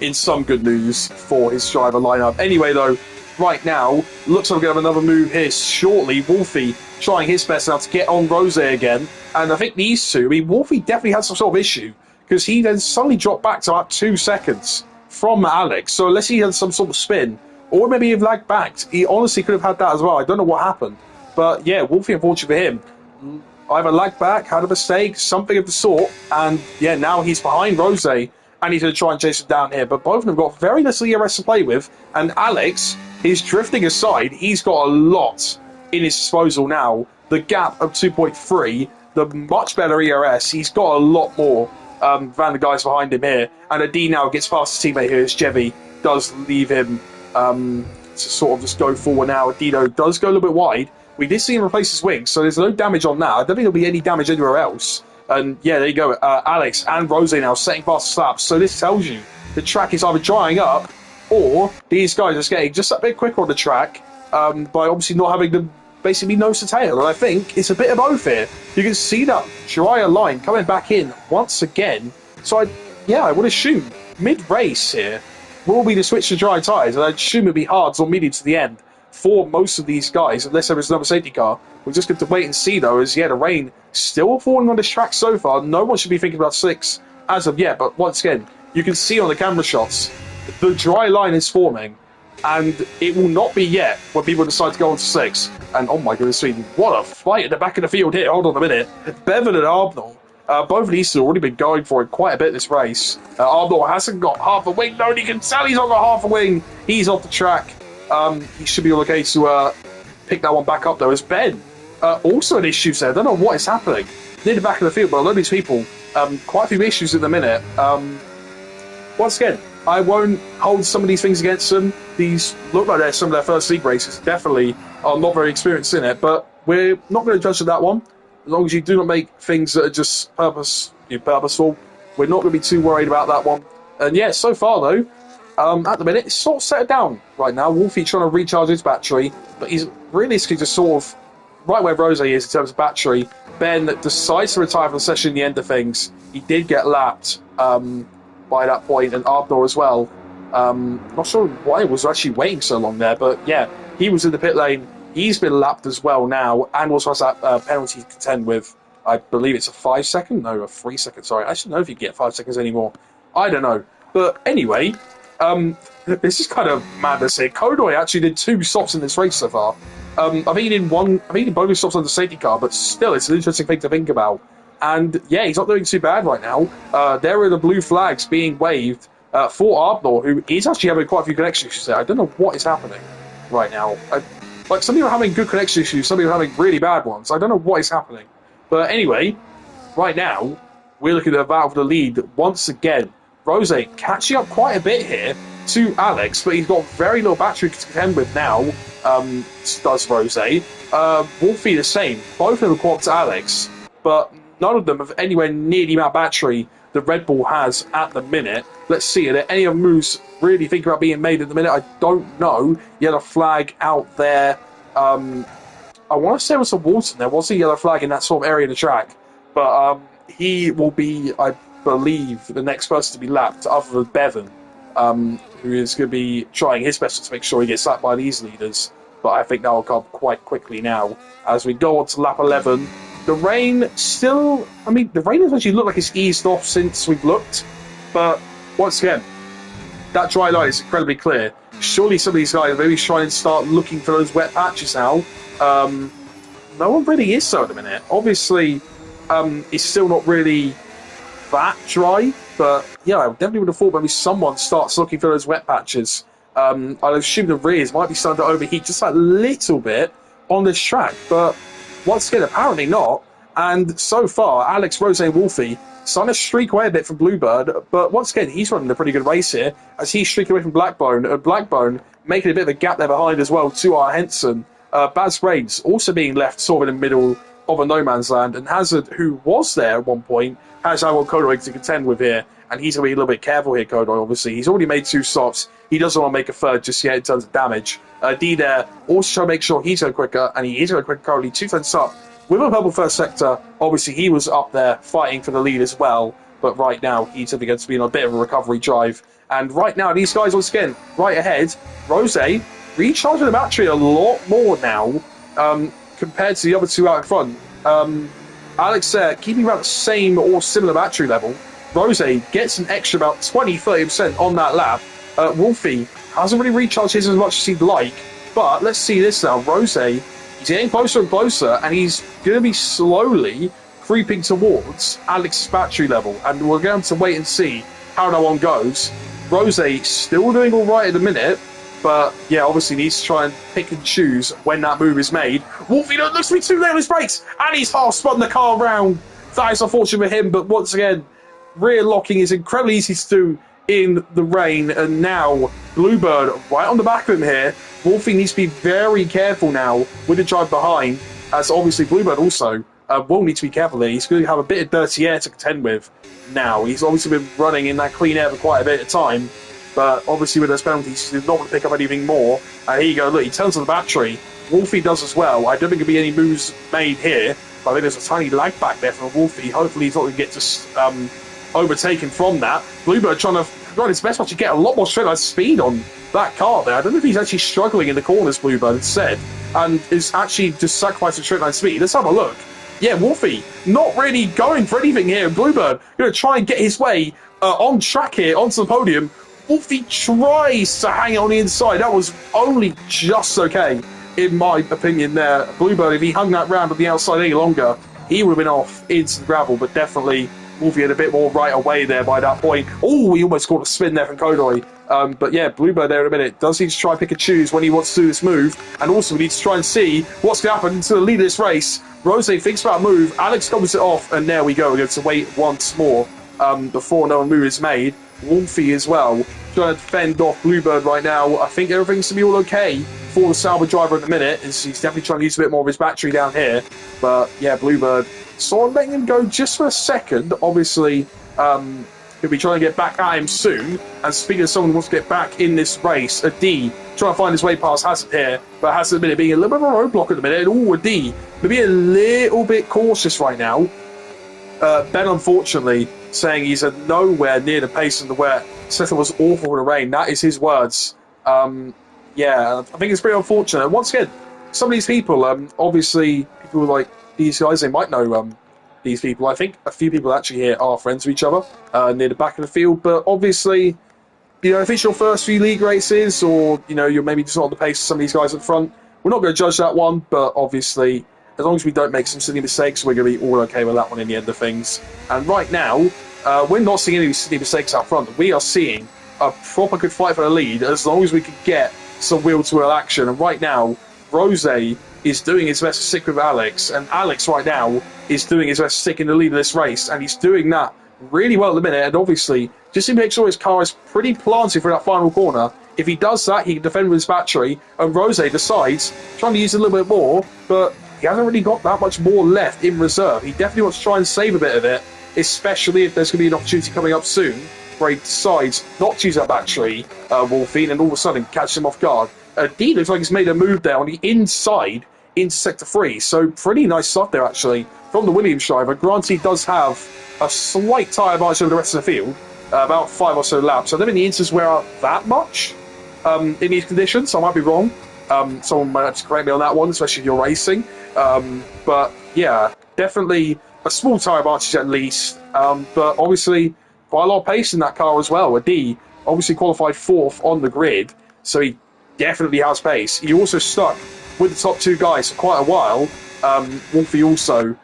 In some good news for his driver lineup. Anyway, though, right now, looks like we're going to have another move here shortly. Wolfie trying his best now to get on Rose again. And I think these two, I mean, Wolfie definitely had some sort of issue because he then suddenly dropped back to about 2 seconds from Alex. So unless he had some sort of spin, or maybe he lagged back, he honestly could have had that as well. I don't know what happened. But yeah, Wolfie, unfortunately for him, either lagged back, had a mistake, something of the sort, and yeah, now he's behind Rose, and he's going to try and chase him down here. But both of them got very little ERS to play with, and Alex is drifting aside. He's got a lot in his disposal now. The gap of 2.3, the much better ERS, he's got a lot more than the guys behind him here. And Adi now gets past his teammate here as Jevy does leave him to sort of just go forward now. Adino does go a little bit wide. We did see him replace his wings, so there's no damage on that. I don't think there'll be any damage anywhere else. And yeah, there you go. Alex and Rose now setting past the slaps. So this tells you the track is either drying up, or these guys are getting just a bit quicker on the track by obviously not having them basically nose to tail. And I think it's a bit of both here. You can see that drier line coming back in once again. So I would assume mid-race here will be the switch to dry tyres, and I'd assume it'll be hards or medium to the end for most of these guys, unless there is another safety car. We're just going to wait and see, though, as yeah, the rain still falling on this track so far. No one should be thinking about slicks as of yet, but once again, you can see on the camera shots, the dry line is forming, and it will not be yet when people decide to go on to slicks. And oh my goodness, what a fight at the back of the field here. Hold on a minute. Bevan and Arbnall, both of these have already been going for it quite a bit this race. Arbnall hasn't got half a wing. No, you can tell he's not got half a wing. He's off the track. He should be okay to pick that one back up, though, as Ben also an issue there. I don't know what is happening near the back of the field, but a lot of these people, quite a few issues at the minute. Once again, I won't hold some of these things against them. These look like they're some of their first league races. Definitely are not very experienced in it, but we're not going to judge that one. As long as you do not make things that are just purposeful, we're not going to be too worried about that one. And yeah, so far though, at the minute, it's sort of settled down right now. Wolfie trying to recharge his battery, but he's realistically just sort of right where Rose is in terms of battery. Ben decides to retire from the session in the end of things. He did get lapped by that point, and Arbnor as well. Not sure why he was actually waiting so long there, but yeah, he was in the pit lane. He's been lapped as well now, and also has that penalty to contend with. I believe it's a 5 second? No, a 3 second, sorry. I should know if you get 5 seconds anymore. I don't know. But anyway, this is kind of madness here. Kodoy actually did 2 stops in this race so far. I think he did both stops on the safety car, but still, it's an interesting thing to think about. And yeah, he's not doing too bad right now. There are the blue flags being waved for Arbnor, who is actually having quite a few connection issues there. I don't know what is happening right now. Like, some people are having good connection issues, some people are having really bad ones. I don't know what is happening. But anyway, right now, we're looking at the battle for the lead once again. Rose catching up quite a bit here to Alex, but he's got very little battery to contend with now, does Rose. Wolfie the same. Both of them caught to Alex, but none of them have anywhere near the amount of battery that Red Bull has at the minute. Let's see, are there any other moves really thinking about being made at the minute? I don't know. Yellow flag out there. I want to say it was a Walton. There was a yellow flag in that sort of area of the track, but he will be, I believe, the next person to be lapped, other than Bevan, who is going to be trying his best to make sure he gets lapped by these leaders. But I think that will come quite quickly now as we go on to lap 11. The rain still, the rain has actually looked like it's eased off since we've looked, but once again, that dry line is incredibly clear. Surely some of these guys are maybe trying to start looking for those wet patches now. No one really is so at the minute. Obviously, it's still not really that dry, but yeah, I definitely would have thought maybe someone starts looking for those wet patches. I'd assume the rears might be starting to overheat just a little bit on this track, but once again, apparently not. And so far, Alex, Rose, and Wolfie starting to streak away a bit from Bluebird, but once again, he's running a pretty good race here as he's streaking away from Blackbone. Blackbone making a bit of a gap there behind as well to our Henson. Baz Brains also being left sort of in the middle of a no man's land, and Hazard, who was there at one point, has Howell Kodoy to contend with here, and he's going to be a little bit careful here, Kodoy, obviously. He's already made 2 stops. He doesn't want to make a third just yet in terms of damage. D there also trying to make sure he's going quicker, and he is going quicker currently. 2 tenths up with a purple first sector. Obviously, he was up there fighting for the lead as well, but right now he's going to be on a bit of a recovery drive. And right now, these guys once again, right ahead, Rose recharging the battery a lot more now compared to the other 2 out in front. Alex keeping around the same or similar battery level. Rose gets an extra about 20-30% on that lap. Wolfie hasn't really recharged his as much as he'd like, but let's see this now. Rose, he's getting closer and closer, and he's going to be slowly creeping towards Alex's battery level, and we're going to wait and see how that one goes. Rose still doing all right at the minute, but yeah, obviously needs to try and pick and choose when that move is made. Wolfie looks to be too late on his brakes, and he's half spun the car around. That is unfortunate for him, but once again, rear locking is incredibly easy to do in the rain, and now Bluebird right on the back of him here. Wolfie needs to be very careful now with the drive behind, as obviously Bluebird also will need to be careful there. He's going to have a bit of dirty air to contend with now. He's obviously been running in that clean air for quite a bit of time, but obviously with those penalties, he did not want to pick up anything more. And here you go, look, he turns on the battery. Wolfie does as well. I don't think there'll be any moves made here, but I think there's a tiny lag back there from Wolfie. Hopefully he's not going to get just overtaken from that. Bluebird trying to run his best to get a lot more straight line speed on that car there. I don't know if he's actually struggling in the corners, Bluebird instead, and is actually just sacrificing straight line speed. Let's have a look. Yeah, Wolfie not really going for anything here. Bluebird going to try and get his way on track here onto the podium. Wolfie tries to hang it on the inside. That was only just okay, in my opinion there. Bluebird, if he hung that round on the outside any longer, he would have been off into the gravel, but definitely Wolfie had a bit more right away there by that point. Oh, he almost caught a spin there from Kodoi. But yeah, Bluebird there in a minute. Does he try and pick and choose when he wants to do this move? And also we need to try and see what's going to happen to the lead of this race. Rose thinks about a move. Alex comes it off, and there we go. We're going to wait once more before another move is made. Wolfie as well, trying to fend off Bluebird right now. I think everything's to be all okay for the Sauber driver at the minute. He's definitely trying to use a bit more of his battery down here. But yeah, Bluebird sort of letting him go just for a second. Obviously, he'll be trying to get back at him soon. And speaking of someone who wants to get back in this race, a D trying to find his way past Hazard here, but Hazard admitted being a little bit of a roadblock at the minute. And a D maybe a little bit cautious right now. Ben, unfortunately, saying he's nowhere near the pace in the wet. Said it was awful with the rain. That is his words. Yeah, I think it's pretty unfortunate. Once again, some of these people, obviously, people like these guys, they might know these people. I think a few people actually here are friends with each other near the back of the field. But obviously, you know, if it's your first few league races, or you know, you're maybe just not on the pace of some of these guys up front, we're not going to judge that one. But obviously, as long as we don't make some silly mistakes, we're going to be all okay with that one in the end of things. And right now, we're not seeing any silly mistakes out front. We are seeing a proper good fight for the lead, as long as we can get some wheel-to-wheel action. And right now, Rose is doing his best to stick with Alex, and Alex right now is doing his best to stick in the lead of this race, and he's doing that really well at the minute. And obviously, just to make sure his car is pretty planted for that final corner, if he does that, he can defend with his battery, and Rose decides, trying to use it a little bit more, but he hasn't really got that much more left in reserve. He definitely wants to try and save a bit of it, especially if there's going to be an opportunity coming up soon where he decides not to use that battery, Wolfie, and all of a sudden catch him off guard. D looks like he's made a move there on the inside into Sector 3, so pretty nice stuff there actually from the Williams driver. Granted, he does have a slight tyre advantage over the rest of the field, about 5 or so laps. I don't think the inters wear out that much in these conditions, so I might be wrong. Someone might have to correct me on that one, especially if you're racing. But yeah, definitely a small tyre advantage at least, but obviously quite a lot of pace in that car as well. A D obviously qualified 4th on the grid, so he definitely has pace. He also stuck with the top 2 guys for quite a while. Wolfie also,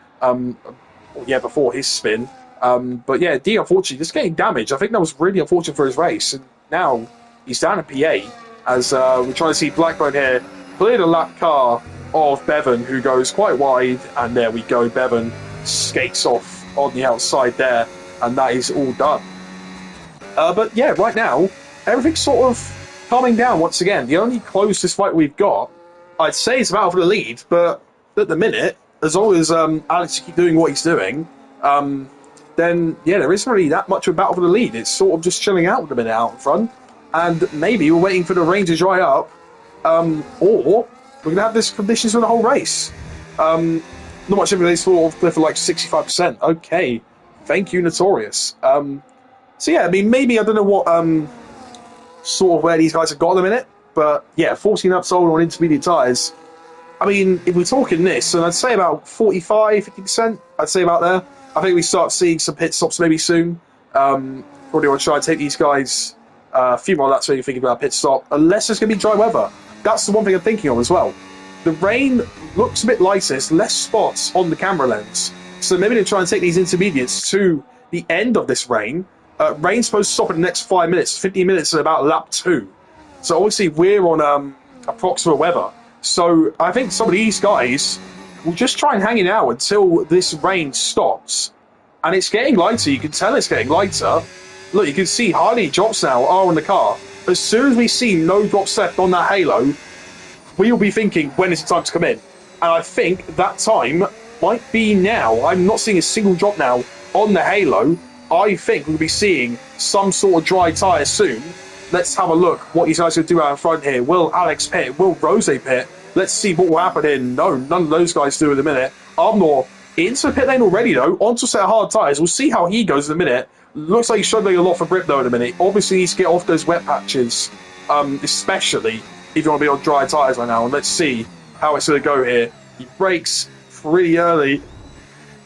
before his spin. But yeah, D unfortunately just getting damaged. I think that was really unfortunate for his race. And now he's down at PA as we're trying to see Blackburn here clear the lap car of Bevan, who goes quite wide. And there we go. Bevan skates off on the outside there. And that is all done. But yeah, right now, everything's sort of calming down once again. The only closest fight we've got, I'd say, is about for the lead, but at the minute, as long as Alex keeps doing what he's doing, then yeah, there isn't really that much of a battle for the lead. It's sort of just chilling out at the minute out in front, and maybe we're waiting for the rain to dry up, or we're going to have this conditions for the whole race. Not much of a sort of cliff for like 65%. Okay, thank you, Notorious. So yeah, I mean, maybe I don't know what sort of where these guys have got at the minute, but yeah, 14 up sold on intermediate tyres. I mean, if we're talking this, and I'd say about 45, 50%, I'd say about there. I think we start seeing some pit stops maybe soon. Probably want to try and take these guys a few more laps when you're thinking about a pit stop, unless there's going to be dry weather. That's the one thing I'm thinking of as well. The rain looks a bit lighter, there's less spots on the camera lens. So maybe they try and take these intermediates to the end of this rain. Rain's supposed to stop in the next 5 minutes, 15 minutes at about lap 2. So obviously we're on approximate weather. So I think some of these guys will just try and hang it out until this rain stops. And it's getting lighter, you can tell it's getting lighter. Look, you can see hardly drops now are on the car. As soon as we see no drops left on that halo, we'll be thinking, when is it time to come in? And I think that time might be now. I'm not seeing a single drop now on the halo. I think we'll be seeing some sort of dry tyre soon. Let's have a look what these guys will do out in front here. Will Alex pit? Will Rose pit? Let's see what will happen here. No, none of those guys do in a minute. Armnor into the pit lane already, though. Onto a set of hard tyres. We'll see how he goes in a minute. Looks like he's struggling a lot for grip, though, in a minute. Obviously, he needs to get off those wet patches, especially if you want to be on dry tyres right now. And let's see how it's going to go here. He brakes pretty early.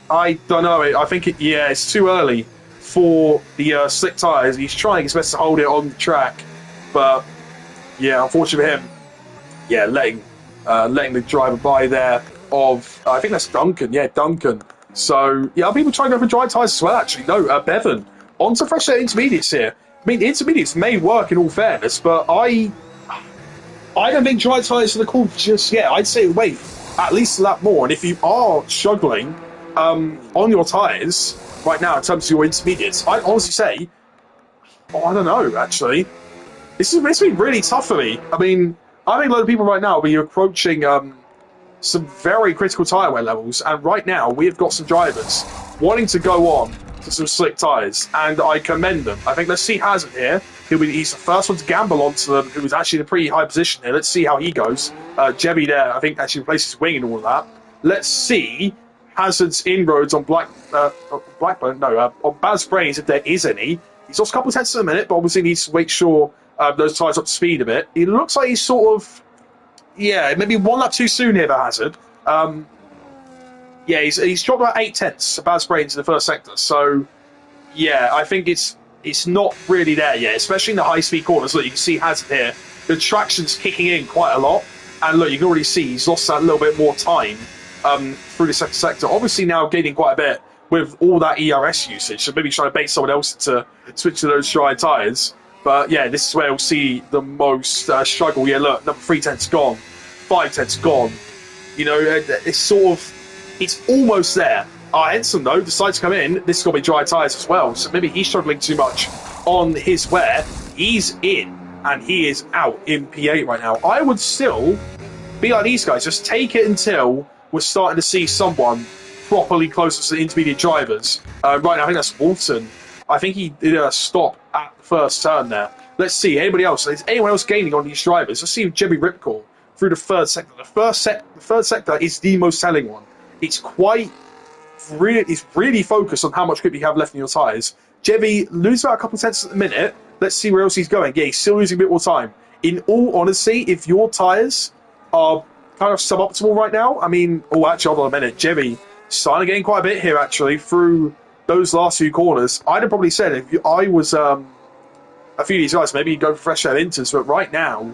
I don't know. I think, it's too early for the slick tyres. He's trying his best to hold it on the track. But, yeah, unfortunately for him, letting the driver by there of, I think that's Duncan. Yeah, Duncan. So, yeah, people trying to go for dry tyres as well, actually. No, Bevan. On to fresh air intermediates here. I mean, the intermediates may work in all fairness, but I don't think dry tyres are the call just yet. I'd say wait at least a lap more. And if you are struggling on your tyres right now in terms of your intermediates, I'd honestly say, I don't know, actually. It's been really tough for me. I mean, I think a lot of people right now will be approaching some very critical tyre wear levels. And right now, we have got some drivers wanting to go on to some slick tyres. And I commend them. I think let's see Hazard here. He's the first one to gamble onto them, who was actually in a pretty high position here. Let's see how he goes. Jebby there, I think, actually replaces his wing and all of that. Let's see Hazard's inroads on Blackburn. No, on Baz Brains, if there is any. He's lost a couple of tenths in a minute, but obviously needs to make sure those tyres up to speed a bit. It looks like he's sort of, maybe one lap too soon here for Hazard. He's dropped about 8 tenths of Baz Brains in the first sector. So, I think it's not really there yet, especially in the high-speed corners. Look, you can see Hazard here. The traction's kicking in quite a lot. And look, you can already see he's lost that little bit more time through the second sector. Obviously now gaining quite a bit with all that ERS usage. So maybe trying to bait someone else to switch to those dry tyres. But this is where we'll see the most struggle. Yeah, look, number 3 tenths gone. 5 tenths gone. You know, it's almost there. Henson, though, decides to come in. This is going to be dry tyres as well. So maybe he's struggling too much on his wear. He's in, and he is out in P8 right now. I would still be like these guys. Just take it until we're starting to see someone properly close to the intermediate drivers. Right now, I think that's Walton. I think he did a stop at the first turn there. Let's see. Anybody else? Is anyone else gaining on these drivers? Let's see Jebby Ripcord through the third sector. The third sector is the most telling one. It's really focused on how much grip you have left in your tyres. Jebby loses about a couple of tenths at the minute. Let's see where else he's going. Yeah, he's still losing a bit more time. In all honesty, if your tyres are kind of suboptimal right now, I mean, actually, hold on a minute. Jebby starting to gain quite a bit here, actually, through those last few corners. I'd have probably said if I was a few of these guys, maybe you'd go for fresh air inters, but right now,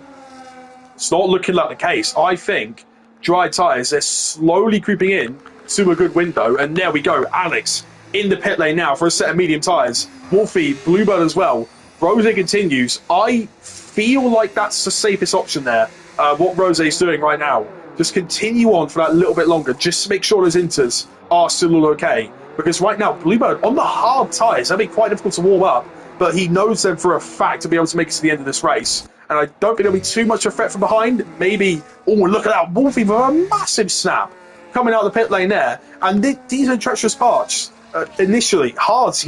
it's not looking like the case. I think dry tyres, they're slowly creeping in to a good window, and there we go. Alex in the pit lane now for a set of medium tyres. Wolfie, Bluebird as well. Rose continues. I feel like that's the safest option there. What Rose is doing right now. Just continue on for that little bit longer, just to make sure those inters are still all okay. Because right now, Bluebird on the hard tyres, that'd be quite difficult to warm up, but he knows them for a fact to be able to make it to the end of this race. And I don't think there'll be too much of a threat from behind. Maybe, look at that, Wolfie with a massive snap coming out of the pit lane there. And these are treacherous parts. Initially, hards,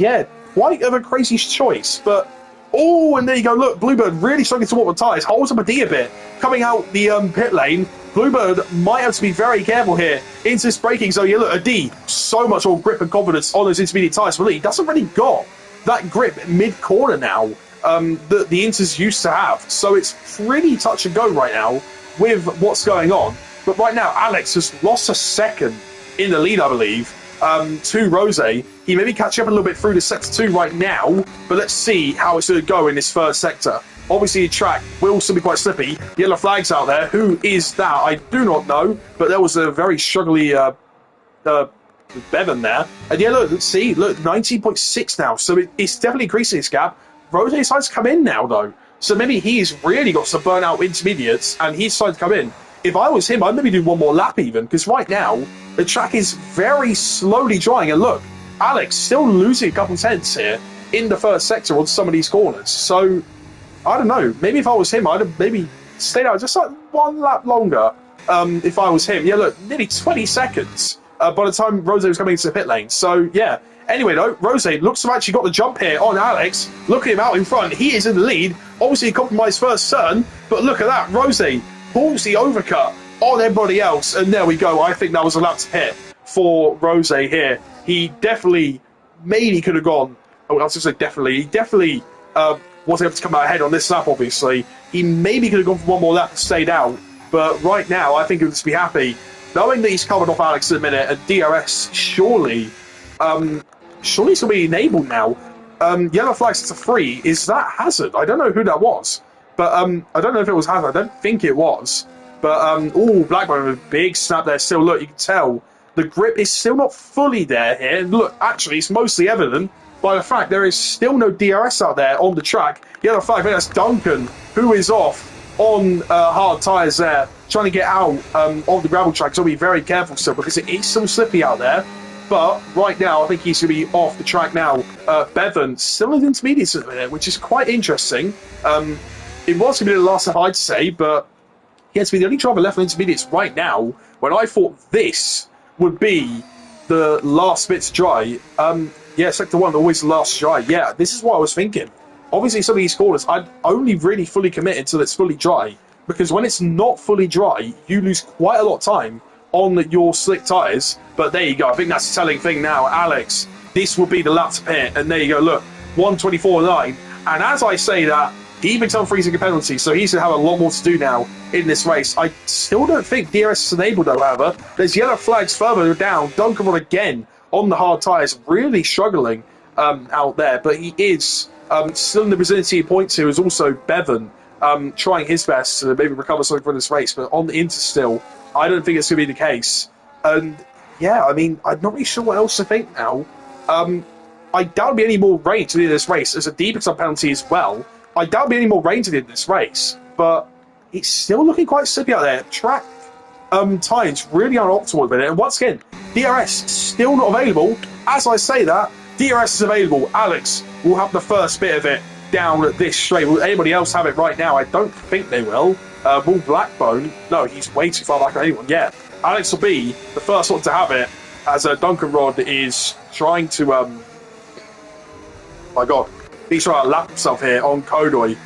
quite of a crazy choice, but and there you go. Look, Bluebird really struggling to walk the tyres. Holds up a D a bit. Coming out the pit lane. Bluebird might have to be very careful here into this braking zone. Yeah, look, a D. So much more grip and confidence on those intermediate tyres. But he doesn't really got that grip mid-corner now that the Inters used to have. So it's pretty touch and go right now with what's going on. But right now, Alex has lost a second in the lead, I believe. to Rose. He may be catching up a little bit through the sector 2 right now, but let's see how it's going to go in this first sector. Obviously, the track will still be quite slippy. Yellow flags out there. Who is that? I do not know, but there was a very struggly Bevan there. And yeah, look, let's see. Look, 19.6 now, so it's definitely increasing this gap. Rose decides to come in now, though. So maybe he's really got some burnout intermediates, and he's decided to come in. If I was him, I'd maybe do one more lap even, because right now, the track is very slowly drying. And look, Alex still losing a couple tenths here in the first sector on some of these corners. So, I don't know. Maybe if I was him, I'd have maybe stayed out just like one lap longer if I was him. Yeah, look, nearly 20 seconds by the time Rose was coming into the pit lane. So, yeah. Anyway, though, Rose looks to have actually got the jump here on Alex. Look at him out in front. He is in the lead. Obviously, a compromised first turn. But look at that. Rose pulls the overcut on everybody else. And there we go. I think that was a lap to hit for Rose here. He definitely, maybe could have gone. Oh, I was going to say definitely. He definitely wasn't able to come out ahead on this lap, obviously. He maybe could have gone for one more lap and stayed out. But right now, I think he would just be happy. Knowing that he's covered off Alex in a minute, and DRS surely it's going to be enabled now. Yellow flags to 3. Is that Hazard? I don't know who that was. But I don't know if it was Hazard. I don't think it was. But, Blackburn with a big snap there. Still, look, you can tell the grip is still not fully there here. Look, actually, it's mostly evident by the fact there is still no DRS out there on the track. Yellow flag, I think that's Duncan, who is off on hard tyres there, trying to get out of the gravel track. So be very careful still, because it is still slippy out there. But right now, I think he's going to be off the track now. Bevan still in intermediates at the minute, which is quite interesting. It was going to be the last step, I'd say, but he has to be the only driver left in intermediates right now, when I thought this would be the last bit to dry. Yeah, Sector 1, always the last dry. Yeah, this is what I was thinking. Obviously, some of these corners, I'd only really fully commit until it's fully dry, because when it's not fully dry, you lose quite a lot of time on your slick tyres. But there you go. I think that's the telling thing now. Alex, this will be the lap to pit. And there you go. Look, 1:24.9. And as I say that, he picks up freezing a penalty, so he's going to have a lot more to do now in this race. I still don't think DRS is enabled, though, however. There's yellow flags further down. Duncan again on the hard tyres, really struggling out there. But he is still in the vicinity of points here. Is also Bevan trying his best to maybe recover something from this race. But on the Inter still, I don't think it's going to be the case. And yeah, I mean, I'm not really sure what else to think now. I doubt there'll be any more rain to the end of this race. There's a deep penalty as well. I doubt there'll be any more rain to the end of this race. But it's still looking quite slippy out there. Track times really aren't optimal with it. And once again, DRS still not available. As I say that, DRS is available. Alex will have the first bit of it down this straight. Will anybody else have it right now? I don't think they will. Will Blackbone? No, he's way too far back on anyone. Yeah, Alex will be the first one to have it, as Duncan Rod is trying to my God, he's trying to lap himself here on Kodoy.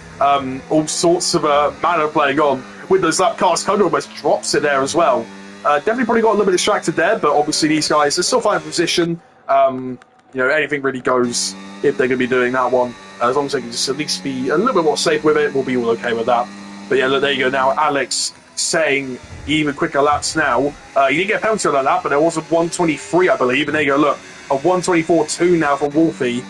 All sorts of manner playing on with those lap cars. Kodoy almost drops it there as well. Definitely probably got a little bit distracted there, but obviously these guys are still finding position. You know, anything really goes if they're going to be doing that one. As long as they can just at least be a little bit more safe with it, we'll be all okay with that. But yeah, look, there you go now. Alex saying even quicker laps now. He didn't get a penalty on that lap, but there was a 1:23, I believe. And there you go, look, a 1:24.2 now for Wolfie.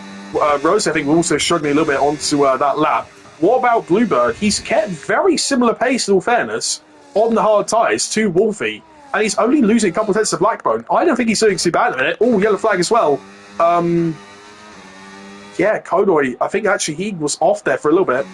Rose, I think, we're also struggling a little bit onto that lap. What about Bluebird? He's kept very similar pace, in all fairness, on the hard tyres to Wolfie. And he's only losing a couple of tenths of Blackbone. I don't think he's doing too bad at it. Oh, yellow flag as well. Yeah, Kodoy, I think actually he was off there for a little bit.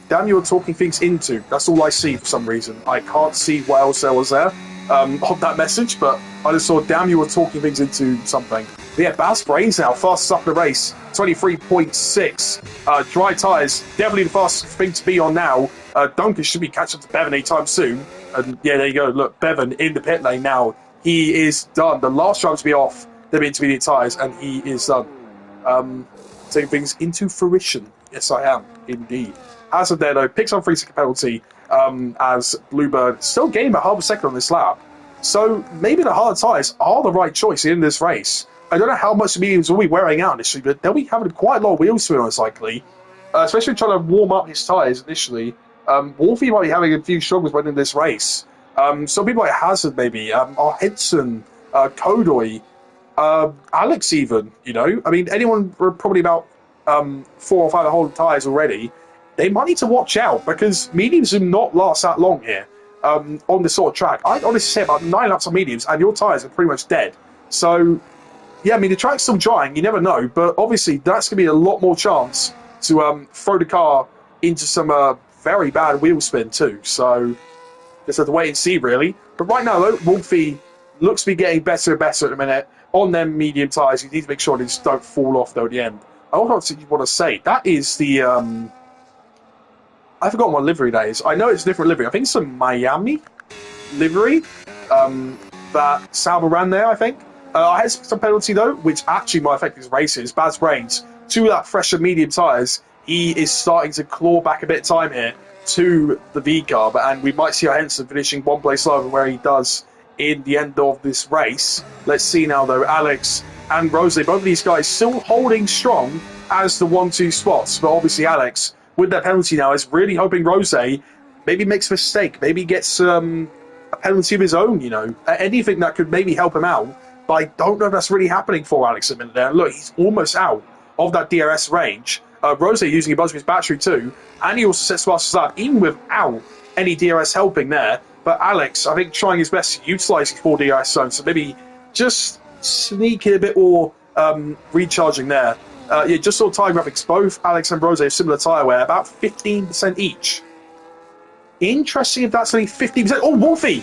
Damn, you're talking things into. That's all I see for some reason. I can't see what else there was there on that message, but I just saw, damn, you were talking things into something. But yeah, Bass Brains now, fastest up in the race, 23.6. Dry tyres, definitely the fastest thing to be on now. Duncan should be catching up to Bevan anytime soon. And yeah, there you go. Look, Bevan in the pit lane now. He is done. The last driver to be off the intermediate tyres, and he is done. Taking things into fruition. Yes, I am, indeed. Hazard there, though, picks on free second penalty as Bluebird still gained a half a second on this lap. So maybe the hard tyres are the right choice in this race. I don't know how much the mediums will be wearing out initially, but they'll be having quite a lot of wheels to it, most likely. Especially trying to warm up his tyres initially. Wolfie might be having a few struggles when in this race. Some people like Hazard, maybe. Henson, Kodoy. Alex even, you know. I mean, anyone probably about 4 or 5 whole tyres already, they might need to watch out because mediums do not last that long here on this sort of track. I'd honestly say about 9 laps on mediums and your tyres are pretty much dead. So, yeah, I mean, the track's still drying, you never know, but obviously that's going to be a lot more chance to throw the car into some very bad wheel spin too. So, just have to wait and see, really. But right now, though, Wolfie looks to be getting better and better at the minute on them medium tyres. You need to make sure they just don't fall off, though, at the end. I also want to say, that is the... I forgot what livery that is. I know it's a different livery. I think it's a Miami livery that Sauber ran there, I think. I had some penalty, though, which actually might affect his races. Bad brains. 2 of that fresher medium tyres. He is starting to claw back a bit of time here to the V car, and we might see Henson finishing one place lower than where he does in the end of this race. Let's see now, though. Alex and Rose, both of these guys still holding strong as the 1-2 spots, but obviously Alex, with that penalty now, is really hoping Rose maybe makes a mistake, maybe gets a penalty of his own, you know, anything that could maybe help him out. But I don't know if that's really happening for Alex at the minute there. Look, he's almost out of that DRS range. Rose using a bunch of his battery too, and he also sets fast lap, even without any DRS helping there. But Alex, I think, trying his best to utilise his 4 DRS zones, so maybe just sneak in a bit more recharging there. Yeah, just saw tyre graphics. Both Alex and Rose have similar tyre wear, about 15% each. Interesting if that's only 15%. Oh, Wolfie!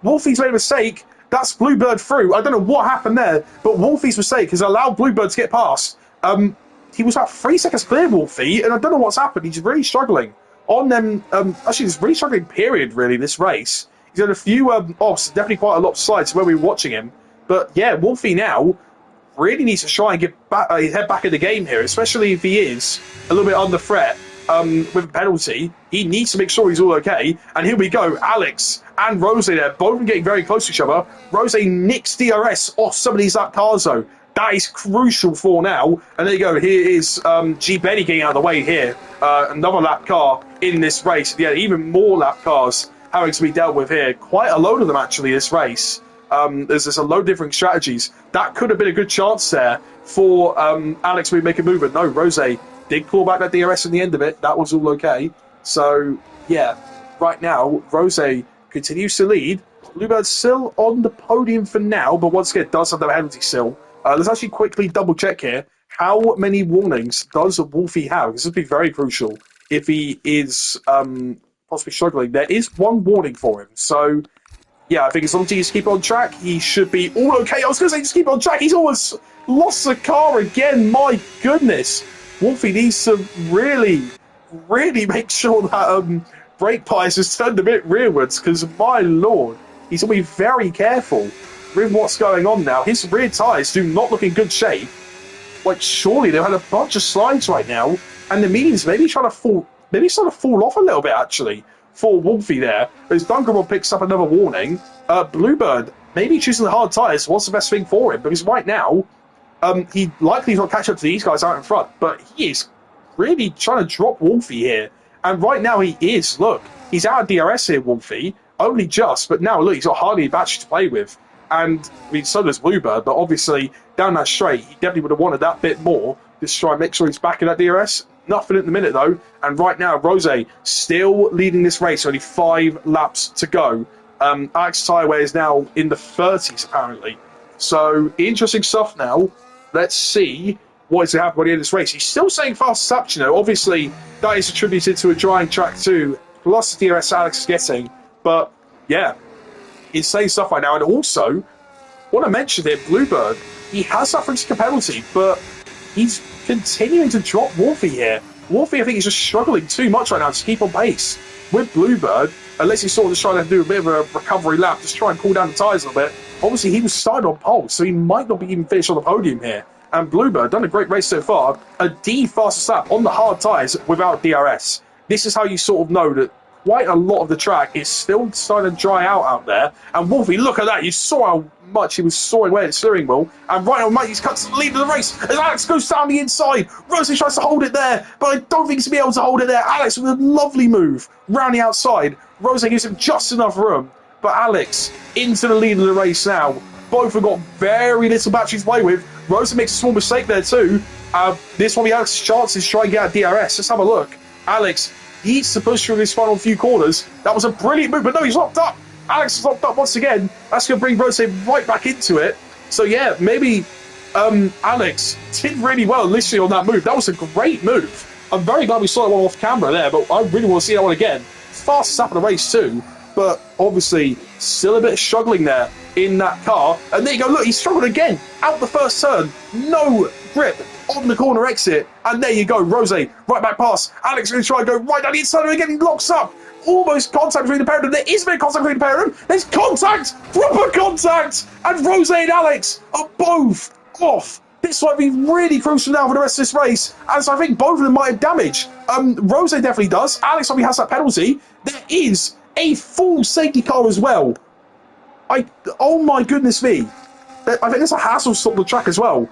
Wolfie's made a mistake. That's Bluebird through. I don't know what happened there, but Wolfie's mistake has allowed Bluebird to get past. He was about 3 seconds clear, Wolfie, and I don't know what's happened. He's really struggling on them. Actually, it's really struggling period, really, this race. He's had a few offs, definitely quite a lot of slides where we were watching him. But yeah, Wolfie now really needs to try and get back, his head back in the game here, especially if he is a little bit under threat with a penalty. He needs to make sure he's all okay. And here we go, Alex and Rose there, both getting very close to each other. Rose nicks DRS off some of these lap cars, though. That is crucial for now. And there you go. Here is G. Benny getting out of the way here. Another lap car in this race. Yeah, even more lap cars having to be dealt with here. Quite a load of them, actually, this race. There's a load of different strategies. That could have been a good chance there for Alex to make a move. But no, Rose did claw back that DRS in the end of it. That was all okay. So, yeah, right now, Rose continues to lead. Bluebird's still on the podium for now, but once again, does have the penalty still. Let's actually quickly double check here. How many warnings does Wolfie have? This would be very crucial if he is possibly struggling. There is 1 warning for him. So, yeah, I think as long as he just keep on track, he should be all okay. I was going to say just keep on track. He's almost lost the car again. My goodness. Wolfie needs to really make sure that brake bias is turned a bit rearwards because, my lord, he's going to be very careful with what's going on now. His rear tyres do not look in good shape. Like, surely they've had a bunch of slides right now, and the medium's maybe starting to fall off a little bit, actually, for Wolfie there. As Dunkerable picks up another warning, Bluebird maybe choosing the hard tyres. What's the best thing for him? Because right now, he likely not catch up to these guys out in front, but he is really trying to drop Wolfie here. And right now he is. Look, he's out of DRS here, Wolfie. Only just, but now look, he's got hardly a battery to play with. And I mean, so does Bluebird, but obviously down that straight, he definitely would have wanted that bit more. Just try and make sure he's back in that DRS. Nothing at the minute though. And right now, Rose still leading this race. Only 5 laps to go. Alex Tyreway is now in the 30s apparently. So interesting stuff now. Let's see what is to happen by the end of this race. He's still saying fast laps, you know. Obviously, that is attributed to a drying track too, plus the DRS Alex is getting. But yeah, insane stuff right now. And also, want to mention here, Bluebird, he has suffered a penalty, but he's continuing to drop Wolfie here. Wolfie, I think, is just struggling too much right now to keep on pace with Bluebird, unless he's sort of just trying to do a bit of a recovery lap, just try and cool down the tyres a little bit. Obviously, he was started on pole, so he might not be even finished on the podium here. And Bluebird, done a great race so far, a D fastest lap on the hard tyres without DRS. This is how you sort of know that quite a lot of the track is still starting to dry out there. And Wolfie, look at that. You saw how much he was sawing away at the steering wheel. And right on Mike, he's cut to the lead of the race as Alex goes down the inside. Rosie tries to hold it there, but I don't think he's going to be able to hold it there. Alex with a lovely move round the outside. Rosie gives him just enough room. But Alex into the lead of the race now. Both have got very little battery to play with. Rosa makes a small mistake there too. This one be Alex's chances to try and get out DRS. Let's have a look. Alex needs to push through his final few corners. That was a brilliant move, but no, he's locked up. Alex is locked up once again. That's going to bring Rosa right back into it. So yeah, maybe Alex did really well initially on that move. That was a great move. I'm very glad we saw that one off camera there, but I really want to see that one again. Fastest lap of the race too, but obviously still a bit of struggling there in that car. And there you go, look, he struggled again. Out the first turn, no grip on the corner exit. And there you go, Rose, right back pass. Alex is going to try and go right down the inside and again, he locks up. Almost contact between the pair of them. There is a bit of contact between the pair of them. There's contact, proper contact. And Rose and Alex are both off. This might be really crucial now for the rest of this race, as I think both of them might have damage. Rose definitely does. Alex probably has that penalty. There is a full safety car as well. Oh my goodness me. I think there's a hassle stop the track as well.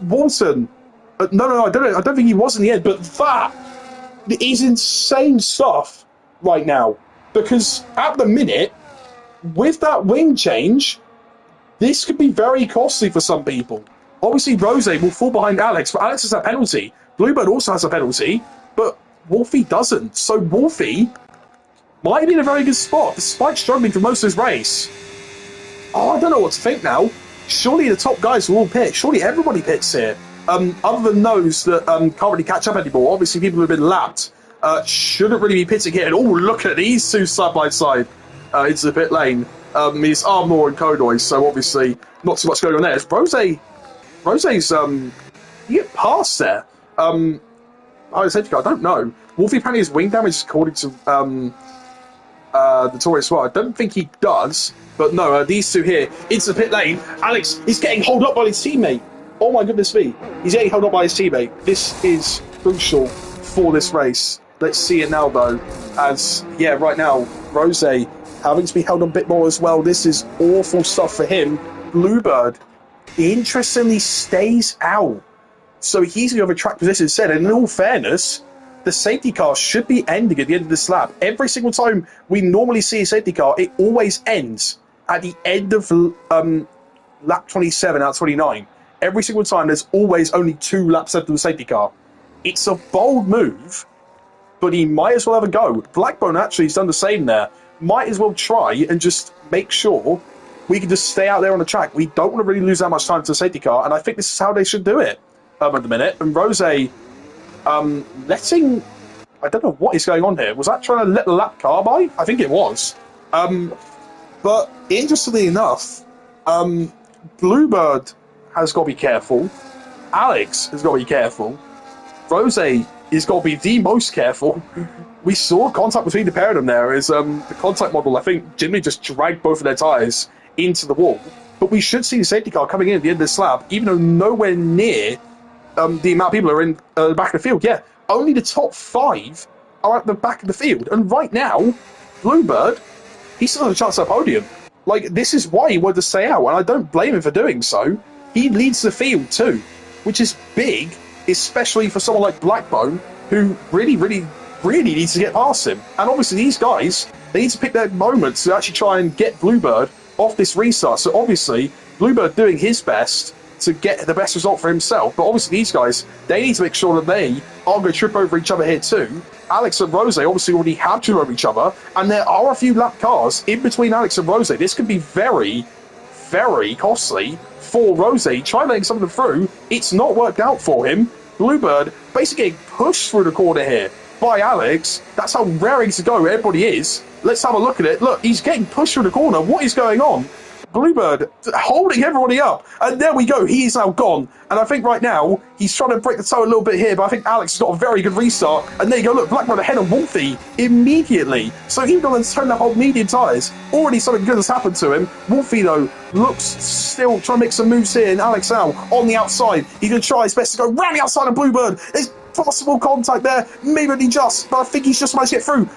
Walton. No, I don't think he was in the end, but that is insane stuff right now. Because at the minute, with that wing change, this could be very costly for some people. Obviously, Rose will fall behind Alex, but Alex has a penalty. Bluebird also has a penalty, but Wolfie doesn't. So Wolfie might be in a very good spot, despite struggling for most of his race. Oh, I don't know what to think now. Surely the top guys will all pit. Surely everybody pits here. Other than those that can't really catch up anymore. Obviously, people who have been lapped shouldn't really be pitting here. And oh, look at these two side by side into the pit lane. It's Armour and Kodoy, so obviously not too much going on there. It's Rose's, you get past there. I don't know. Wolfie apparently has wing damage according to the Tory as well. I don't think he does, but no, these two here into the pit lane. Alex is getting held up by his teammate. Oh my goodness me. He's getting held up by his teammate. This is crucial for this race. Let's see it now though, as, yeah, right now, Rose having to be held on a bit more as well. This is awful stuff for him. Bluebird, interestingly, stays out. So he's going to have a track position instead. And in all fairness, the safety car should be ending at the end of this lap. Every single time we normally see a safety car, it always ends at the end of lap 27 out of 29. Every single time, there's always only 2 laps left of the safety car. It's a bold move, but he might as well have a go. Blackbone actually has done the same there. Might as well try and just make sure we can just stay out there on the track. We don't want to really lose that much time to the safety car, and I think this is how they should do it at the minute. And Rose letting... I don't know what is going on here. Was that trying to let the lap car by? I think it was. But interestingly enough, Bluebird has got to be careful. Alex has got to be careful. Rose is got to be the most careful. We saw contact between the pair of them there as the contact model, I think, generally just dragged both of their tyres into the wall. But we should see the safety car coming in at the end of this lap, even though nowhere near the amount of people are in the back of the field. Yeah, only the top 5 are at the back of the field. And right now, Bluebird, he still has a chance at a podium. Like, this is why he wanted to stay out, and I don't blame him for doing so. He leads the field too, which is big, especially for someone like Blackbone, who really needs to get past him. And obviously these guys, they need to pick their moments to actually try and get Bluebird off this restart. So obviously, Bluebird doing his best to get the best result for himself. But obviously these guys, they need to make sure that they aren't going to trip over each other here too. Alex and Rose obviously already have tripped over each other, and there are a few lap cars in between Alex and Rose. This could be very costly for Rose. Try letting some of them through. It's not worked out for him. Bluebird basically getting pushed through the corner here by Alex. That's how raring to go everybody is. Let's have a look at it. Look, he's getting pushed through the corner. What is going on? Bluebird holding everybody up, and there we go. He is now gone, and I think right now he's trying to break the toe a little bit here, but I think Alex has got a very good restart. And there you go. Look, Blackbird ahead of Wolfie immediately. So he's going to turn up on medium tyres. Already something good has happened to him. Wolfie though looks still trying to make some moves here, and Alex now on the outside. He's going to try his best to go round the outside of Bluebird. There's possible contact there, maybe only just, but I think he's just managed to get through.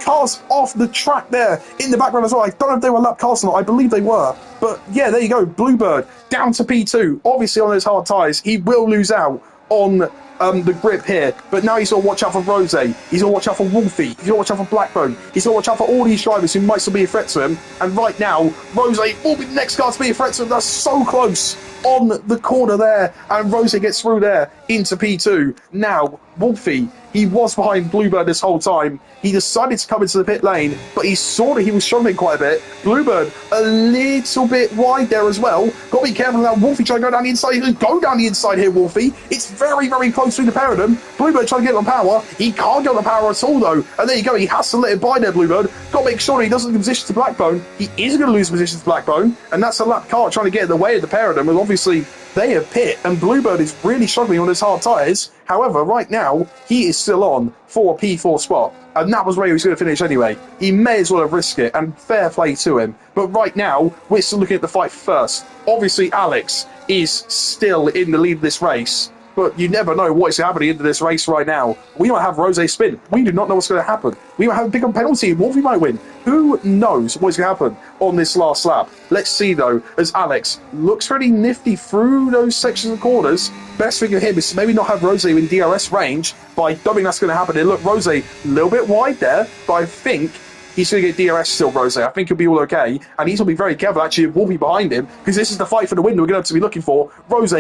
cars off the track there in the background as well. I don't know if they were lap cars or not. I believe they were. But yeah, there you go. Bluebird down to P2. Obviously on those hard tyres, he will lose out on the grip here. But now he's got to watch out for Rose. He's got to watch out for Wolfie. He's got to watch out for Blackbone. He's got to watch out for all these drivers who might still be a threat to him. And right now, Rose will be the next car to be a threat to him. That's so close on the corner there. And Rose gets through there into P2. Now, Wolfie, he was behind Bluebird this whole time. He decided to come into the pit lane, but he saw that he was struggling quite a bit. Bluebird a little bit wide there as well. Got to be careful now. Wolfie trying to go down the inside. He can go down the inside here, Wolfie. It's very, very close to the pair of them. Bluebird trying to get on power. He can't get on power at all, though. And there you go. He has to let it by there, Bluebird. Got to make sure he doesn't lose position to Blackbone. He is going to lose position to Blackbone, and that's a lap car trying to get in the way of the pair of them. And obviously, they have pit, and Bluebird is really struggling on his hard tyres. However, right now, he is still on for a P4 spot. And that was where he was going to finish anyway. He may as well have risked it, and fair play to him. But right now, we're still looking at the fight first. Obviously, Alex is still in the lead of this race, but you never know what is happening into this race right now. We might have Rose spin. We do not know what's going to happen. We might have a big penalty. Wolfie might win. Who knows what's going to happen on this last lap? Let's see, though, as Alex looks really nifty through those sections of corners. Best thing of him is to maybe not have Rose in DRS range, but I don't think that's going to happen. And look, Rose a little bit wide there, but I think he's going to get DRS still, Rose. I think he'll be all okay. And he's going to be very careful, actually, of Wolfie behind him, because this is the fight for the win we're going to have to be looking for. Rose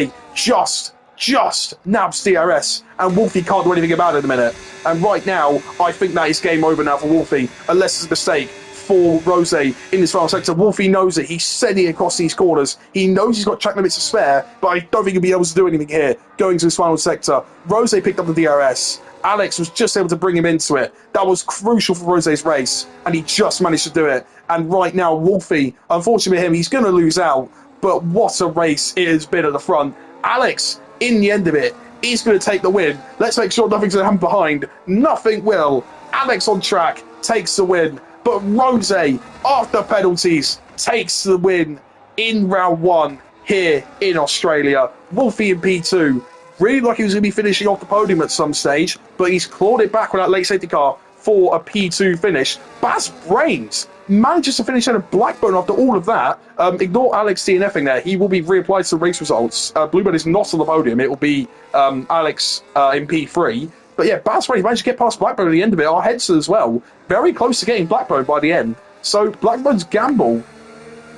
just nabs DRS, and Wolfie can't do anything about it in a minute. And right now, I think that is game over now for Wolfie, unless it's a mistake for Rose in this final sector. Wolfie knows it. He's sending across these corners. He knows he's got track limits to spare, but I don't think he'll be able to do anything here going to this final sector. Rose picked up the DRS. Alex was just able to bring him into it. That was crucial for Rose's race, and he just managed to do it. And right now, Wolfie, unfortunately for him, he's going to lose out, but what a race it has been at the front. Alex, in the end of it, is going to take the win. Let's make sure nothing's going to happen behind. Nothing will. Alex on track takes the win, but Rose, after penalties, takes the win in round one here in Australia. Wolfie in P2. Really like he was going to be finishing off the podium at some stage, but he's clawed it back with that late safety car for a P2 finish. Baz Brains manages to finish out of Blackbone after all of that. Ignore Alex DNFing there. He will be reapplied to the race results. Bluebird is not on the podium. It will be Alex in P3. But yeah, Baz Brains managed to get past Blackbone at the end of it. Our heads as well. Very close to getting Blackbone by the end. So Blackbone's gamble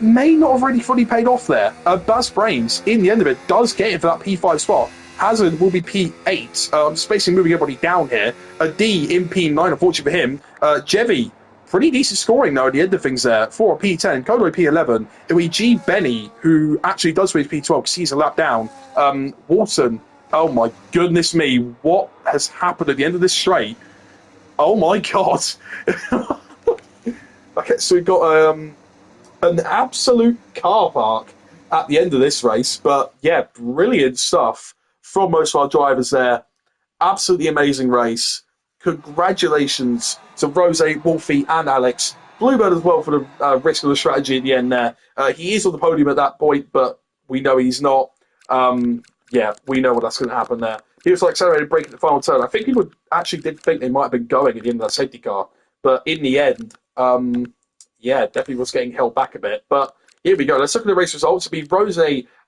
may not have really fully paid off there. Baz Brains, in the end of it, does get it for that P5 spot. Hazard will be P8. I'm just basically moving everybody down here. A D in P9, unfortunately for him. Jevy, pretty decent scoring, though, at the end of things there. For a P10, Kodoi P11. It will be G. Benny, who actually does finish P12 because he's a lap down. Walton, oh my goodness me. What has happened at the end of this straight? Oh my God. Okay, so we've got an absolute car park at the end of this race. But yeah, brilliant stuff from most of our drivers there. Absolutely amazing race. Congratulations to Rose, Wolfie, and Alex. Bluebird as well for the risk of the strategy at the end there. He is on the podium at that point, but we know he's not. Yeah, we know that's going to happen there. He was like accelerated brake at the final turn. I think people actually did think they might have been going at the end of that safety car, but in the end, yeah, definitely was getting held back a bit. But here we go. Let's look at the race results. It'll be Rose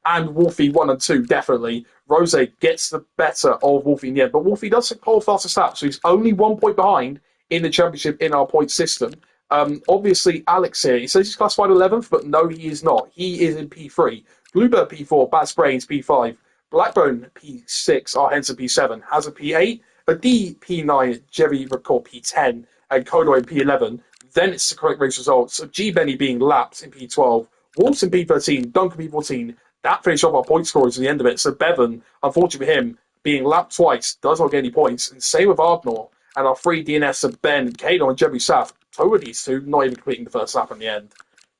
and Wolfie 1 and 2, definitely. Rose gets the better of Wolfie in the end, but Wolfie does hold fastest lap, so he's only 1 point behind in the championship in our point system. Obviously, Alex here, he says he's classified 11th, but no, he is not. He is in P3. Bluebird P4, Bats Brains P5, Blackbone P6, our Henson P7, has a P8, a D P9, Jerry Record P10, and Kodoi P11. Then it's the correct race results. So G. Benny being lapped in P12, Wolves in P13, Duncan P14. That finished off our point scorers at the end of it. So Bevan, unfortunately for him, being lapped twice, does not get any points. And same with Ardnor. And our three DNS of Ben, Kadon, and Jerry Saf, two of these two, not even completing the first lap in the end.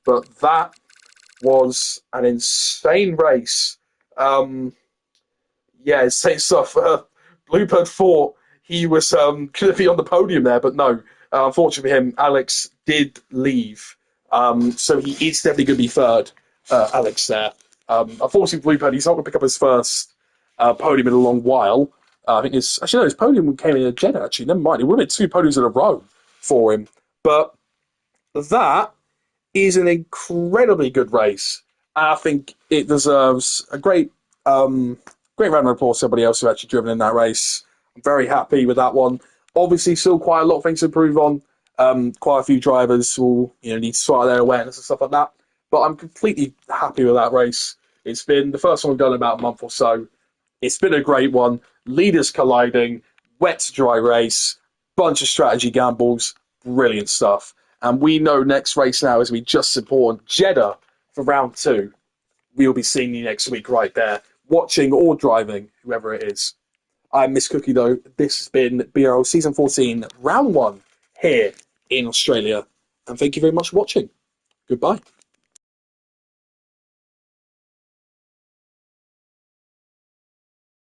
But that was an insane race. Yeah, insane stuff. Bluebird thought he was going to be on the podium there, but no. Unfortunately for him, Alex did leave. So he is definitely going to be third, Alex there. Unfortunately, Bluebird, he's not going to pick up his first podium in a long while. I think his podium came in a Jeddah, actually. Never mind. It would have been 2 podiums in a row. for him. But that is an incredibly good race. I think it deserves a great round of applause to everybody else who actually driven in that race. I'm very happy with that one. Obviously, still quite a lot of things to improve on. Quite a few drivers will need to sort out their awareness and stuff like that. But I'm completely happy with that race. It's been the first one we've done in about a month or so. It's been a great one. Leaders colliding, wet to dry race, bunch of strategy gambles, brilliant stuff. And we know next race now is we just support Jeddah for round two. We'll be seeing you next week right there, watching or driving, whoever it is. I'm Miss Cookie, though. This has been BRL Season 14, Round 1, here in Australia. And thank you very much for watching. Goodbye.